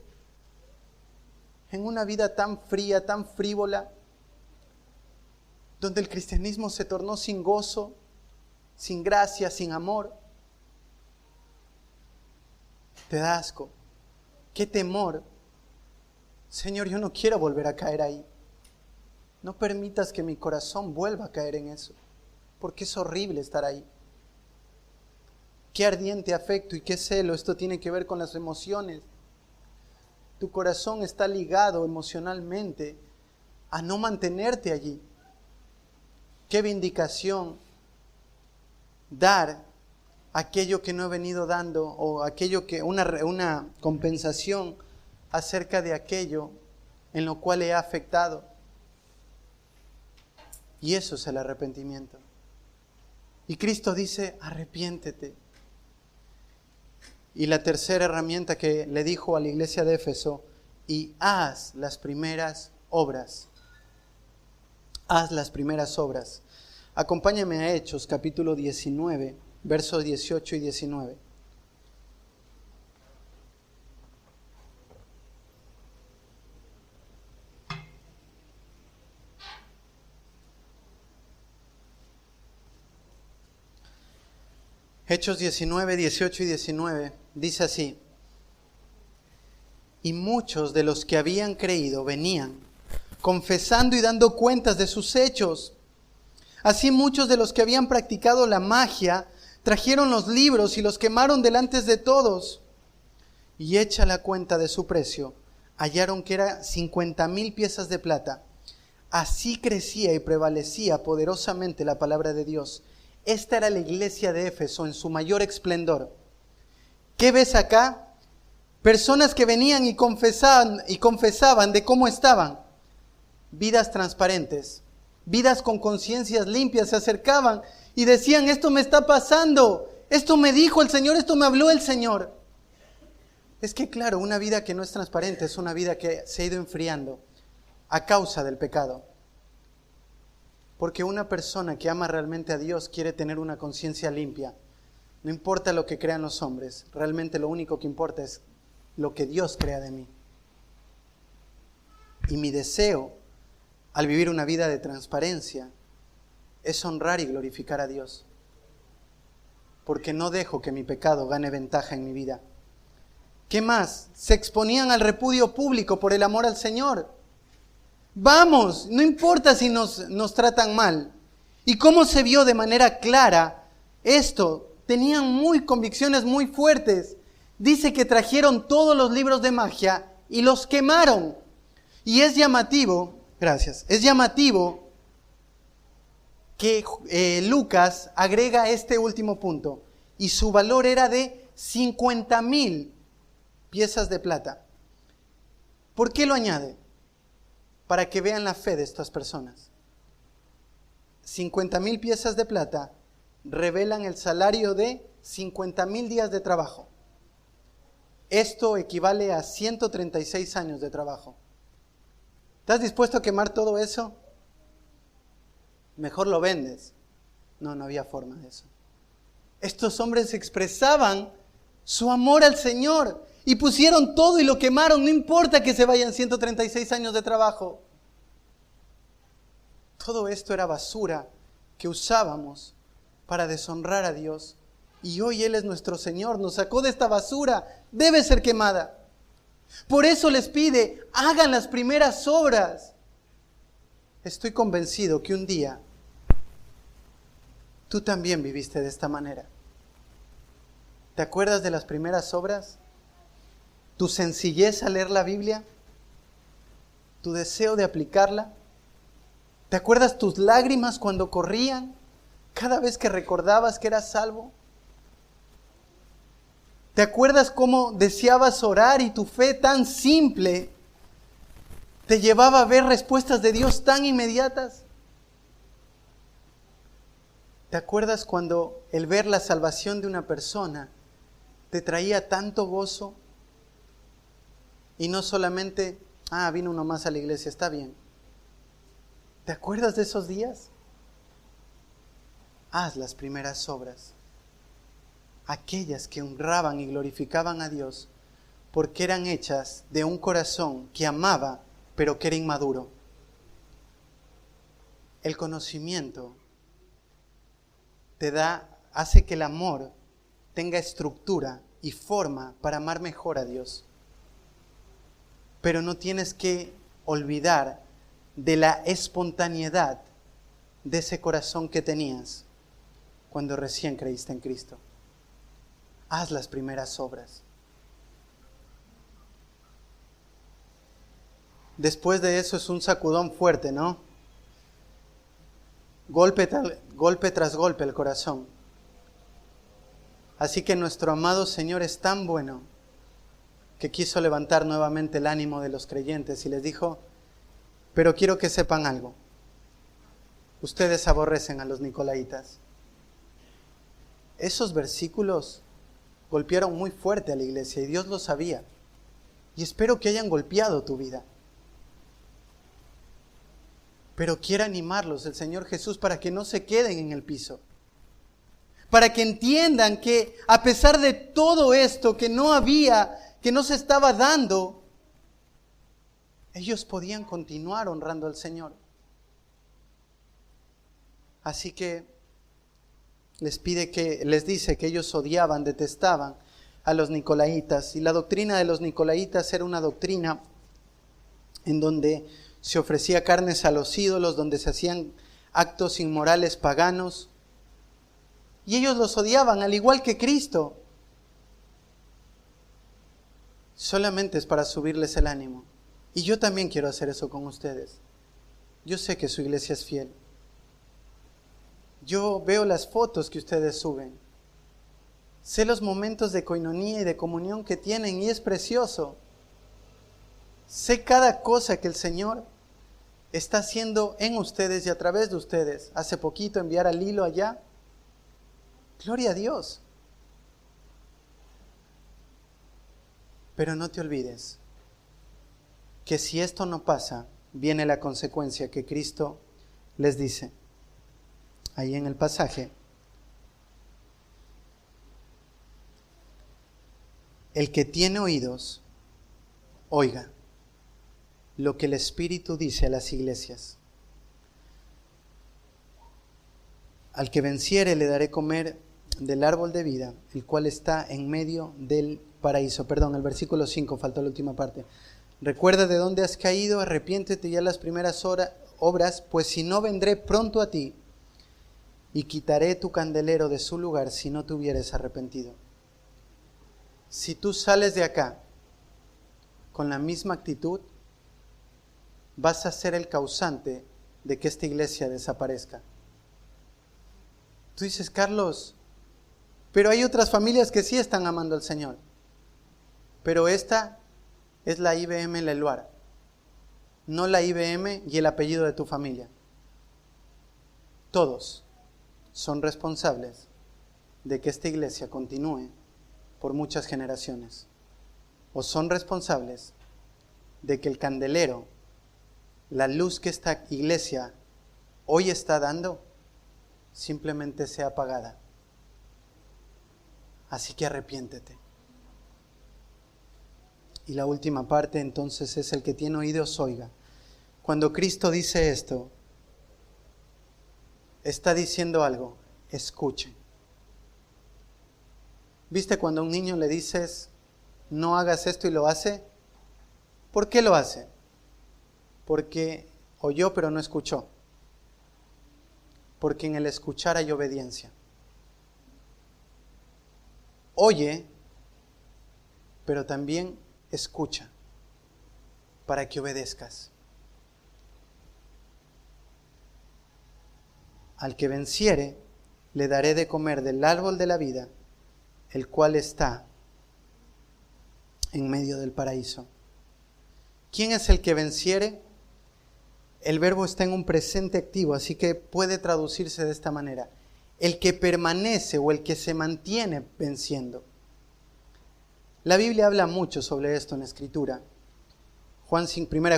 en una vida tan fría, tan frívola. donde el cristianismo se tornó sin gozo, sin gracia, sin amor. Te da asco. ¡Qué temor! Señor, yo no quiero volver a caer ahí. No permitas que mi corazón vuelva a caer en eso, porque es horrible estar ahí. Qué ardiente afecto y qué celo. Esto tiene que ver con las emociones. Tu corazón está ligado emocionalmente a no mantenerte allí. Qué vindicación dar aquello que no he venido dando, o aquello que una compensación acerca de aquello en lo cual he afectado. Y eso es el arrepentimiento. Y Cristo dice, arrepiéntete. Y la tercera herramienta que le dijo a la iglesia de Éfeso, y haz las primeras obras. Haz las primeras obras. Acompáñame a Hechos, capítulo 19, versos 18 y 19. Hechos 19, 18 y 19 dice así: y muchos de los que habían creído venían, confesando y dando cuentas de sus hechos. Así muchos de los que habían practicado la magia trajeron los libros y los quemaron delante de todos. Y hecha la cuenta de su precio, hallaron que era 50,000 piezas de plata. Así crecía y prevalecía poderosamente la palabra de Dios. Esta era la iglesia de Éfeso en su mayor esplendor. ¿Qué ves acá? Personas que venían y confesaban de cómo estaban. Vidas transparentes, vidas con conciencias limpias, se acercaban y decían, esto me está pasando, esto me dijo el Señor, esto me habló el Señor. Es que claro, una vida que no es transparente es una vida que se ha ido enfriando a causa del pecado. Porque una persona que ama realmente a Dios quiere tener una conciencia limpia. No importa lo que crean los hombres, realmente lo único que importa es lo que Dios crea de mí. Y mi deseo, al vivir una vida de transparencia, es honrar y glorificar a Dios. Porque no dejo que mi pecado gane ventaja en mi vida. ¿Qué más? Se exponían al repudio público por el amor al Señor. Vamos, no importa si nos tratan mal. ¿Y cómo se vio de manera clara esto? Tenían convicciones muy fuertes. Dice que trajeron todos los libros de magia y los quemaron. Y es llamativo, es llamativo que Lucas agrega este último punto. Y su valor era de 50,000 piezas de plata. ¿Por qué lo añade? Para que vean la fe de estas personas. 50,000 piezas de plata revelan el salario de 50,000 días de trabajo. Esto equivale a 136 años de trabajo. ¿Estás dispuesto a quemar todo eso? Mejor lo vendes. No había forma de eso. Estos hombres expresaban su amor al Señor y pusieron todo y lo quemaron. No importa que se vayan 136 años de trabajo. Todo esto era basura que usábamos para deshonrar a Dios. Y hoy Él es nuestro Señor, nos sacó de esta basura, debe ser quemada. Por eso les pide, hagan las primeras obras. Estoy convencido que un día tú también viviste de esta manera. ¿Te acuerdas de las primeras obras? ¿Tu sencillez al leer la Biblia? ¿Tu deseo de aplicarla? ¿Te acuerdas tus lágrimas cuando corrían cada vez que recordabas que eras salvo? ¿Te acuerdas cómo deseabas orar y tu fe tan simple te llevaba a ver respuestas de Dios tan inmediatas? ¿Te acuerdas cuando el ver la salvación de una persona te traía tanto gozo? Y no solamente, vino uno más a la iglesia, está bien. ¿Te acuerdas de esos días? Haz las primeras obras. Aquellas que honraban y glorificaban a Dios, porque eran hechas de un corazón que amaba, pero que era inmaduro. el conocimiento hace que el amor tenga estructura y forma para amar mejor a Dios. Pero no tienes que olvidar de la espontaneidad de ese corazón que tenías cuando recién creíste en Cristo. Haz las primeras obras. Después de eso es un sacudón fuerte, ¿no? Golpe tras golpe el corazón. Así que nuestro amado Señor es tan bueno que quiso levantar nuevamente el ánimo de los creyentes y les dijo: pero quiero que sepan algo. Ustedes aborrecen a los nicolaitas. Esos versículos golpearon muy fuerte a la iglesia y Dios lo sabía. Y espero que hayan golpeado tu vida. Pero quiero animarlos el Señor Jesús para que no se queden en el piso. Para que entiendan que a pesar de todo esto que no se estaba dando, ellos podían continuar honrando al Señor. Así que les dice que ellos odiaban, detestaban a los nicolaitas. Y la doctrina de los nicolaitas era una doctrina en donde se ofrecía carnes a los ídolos, donde se hacían actos inmorales paganos. Y ellos los odiaban, al igual que Cristo. Solamente es para subirles el ánimo. Y yo también quiero hacer eso con ustedes. Yo sé que su iglesia es fiel. Yo veo las fotos que ustedes suben. Sé los momentos de coinonía y de comunión que tienen y es precioso. Sé cada cosa que el Señor está haciendo en ustedes y a través de ustedes. Hace poquito enviar a Lilo allá. Gloria a Dios. Pero no te olvides que si esto no pasa, viene la consecuencia que Cristo les dice ahí en el pasaje. El que tiene oídos, oiga lo que el Espíritu dice a las iglesias. Al que venciere le daré comer del árbol de vida, el cual está en medio del paraíso. Perdón, el versículo 5, faltó la última parte. Recuerda de dónde has caído, arrepiéntete ya las primeras obras, pues si no vendré pronto a ti y quitaré tu candelero de su lugar si no te hubieres arrepentido. Si tú sales de acá con la misma actitud, vas a ser el causante de que esta iglesia desaparezca. Tú dices: Carlos, pero hay otras familias que sí están amando al Señor. Pero esta es la IBM Leluar, no la IBM y el apellido de tu familia. Todos son responsables de que esta iglesia continúe por muchas generaciones. O son responsables de que el candelero, la luz que esta iglesia hoy está dando, simplemente sea apagada. Así que arrepiéntete. Y la última parte entonces es: el que tiene oídos oiga. Cuando Cristo dice esto, está diciendo algo: escuche. ¿Viste cuando a un niño le dices no hagas esto y lo hace? ¿Por qué lo hace? Porque oyó pero no escuchó. Porque en el escuchar hay obediencia. Oye, pero también escucha para que obedezcas. Al que venciere, le daré de comer del árbol de la vida, el cual está en medio del paraíso. ¿Quién es el que venciere? El verbo está en un presente activo, así que puede traducirse de esta manera: el que permanece o el que se mantiene venciendo. La Biblia habla mucho sobre esto en la Escritura. 1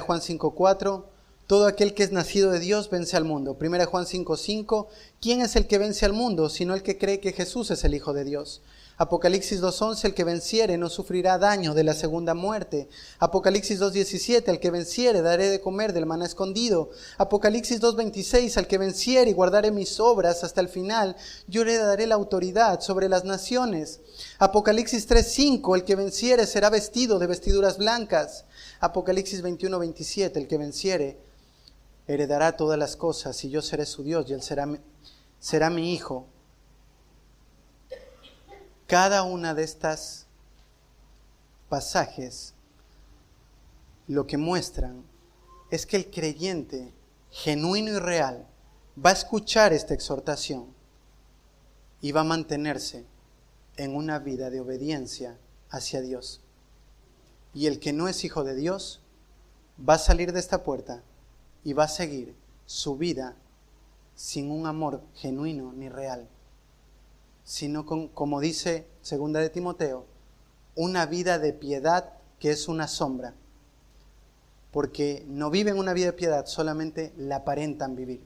Juan 5:4, todo aquel que es nacido de Dios vence al mundo. 1 Juan 5:5, ¿quién es el que vence al mundo sino el que cree que Jesús es el Hijo de Dios? Apocalipsis 2:11, el que venciere no sufrirá daño de la segunda muerte. Apocalipsis 2:17, el que venciere daré de comer del maná escondido. Apocalipsis 2:26, al que venciere y guardare mis obras hasta el final, yo le daré la autoridad sobre las naciones. Apocalipsis 3:5, el que venciere será vestido de vestiduras blancas. Apocalipsis 21:27, el que venciere heredará todas las cosas y yo seré su Dios y él será mi hijo. Cada una de estas pasajes lo que muestran es que el creyente genuino y real va a escuchar esta exhortación y va a mantenerse en una vida de obediencia hacia Dios. Y el que no es hijo de Dios va a salir de esta puerta y va a seguir su vida sin un amor genuino ni real, sino como dice 2 de Timoteo, una vida de piedad que es una sombra, porque no viven una vida de piedad, solamente la aparentan vivir.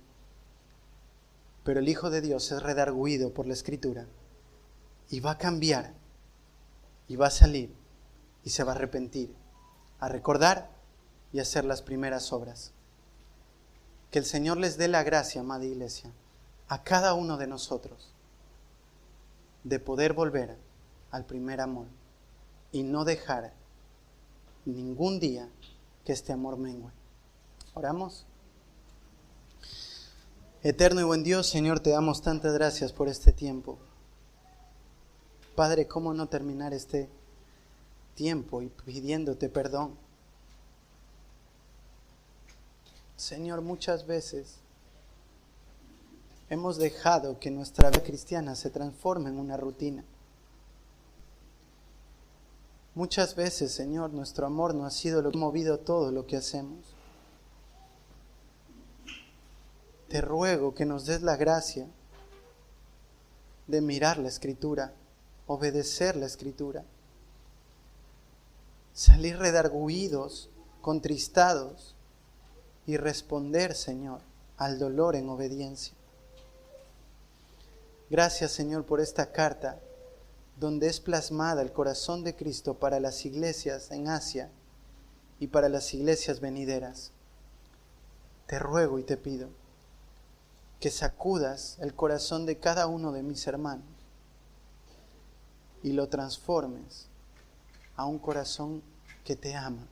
Pero el Hijo de Dios es redarguido por la Escritura y va a cambiar y va a salir y se va a arrepentir, a recordar y a hacer las primeras obras. Que el Señor les dé la gracia, amada iglesia, a cada uno de nosotros, de poder volver al primer amor y no dejar ningún día que este amor mengue. ¿Oramos? Eterno y buen Dios, Señor, te damos tantas gracias por este tiempo. Padre, ¿cómo no terminar este tiempo y pidiéndote perdón? Señor, muchas veces hemos dejado que nuestra vida cristiana se transforme en una rutina. Muchas veces, Señor, nuestro amor no ha sido lo que ha movido todo lo que hacemos. Te ruego que nos des la gracia de mirar la Escritura, obedecer la Escritura, salir redarguidos, contristados y responder, Señor, al dolor en obediencia. Gracias, Señor, por esta carta donde es plasmada el corazón de Cristo para las iglesias en Asia y para las iglesias venideras. Te ruego y te pido que sacudas el corazón de cada uno de mis hermanos y lo transformes a un corazón que te ama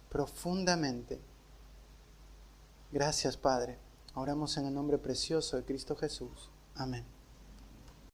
profundamente. Gracias, Padre. Oramos en el nombre precioso de Cristo Jesús. Amén.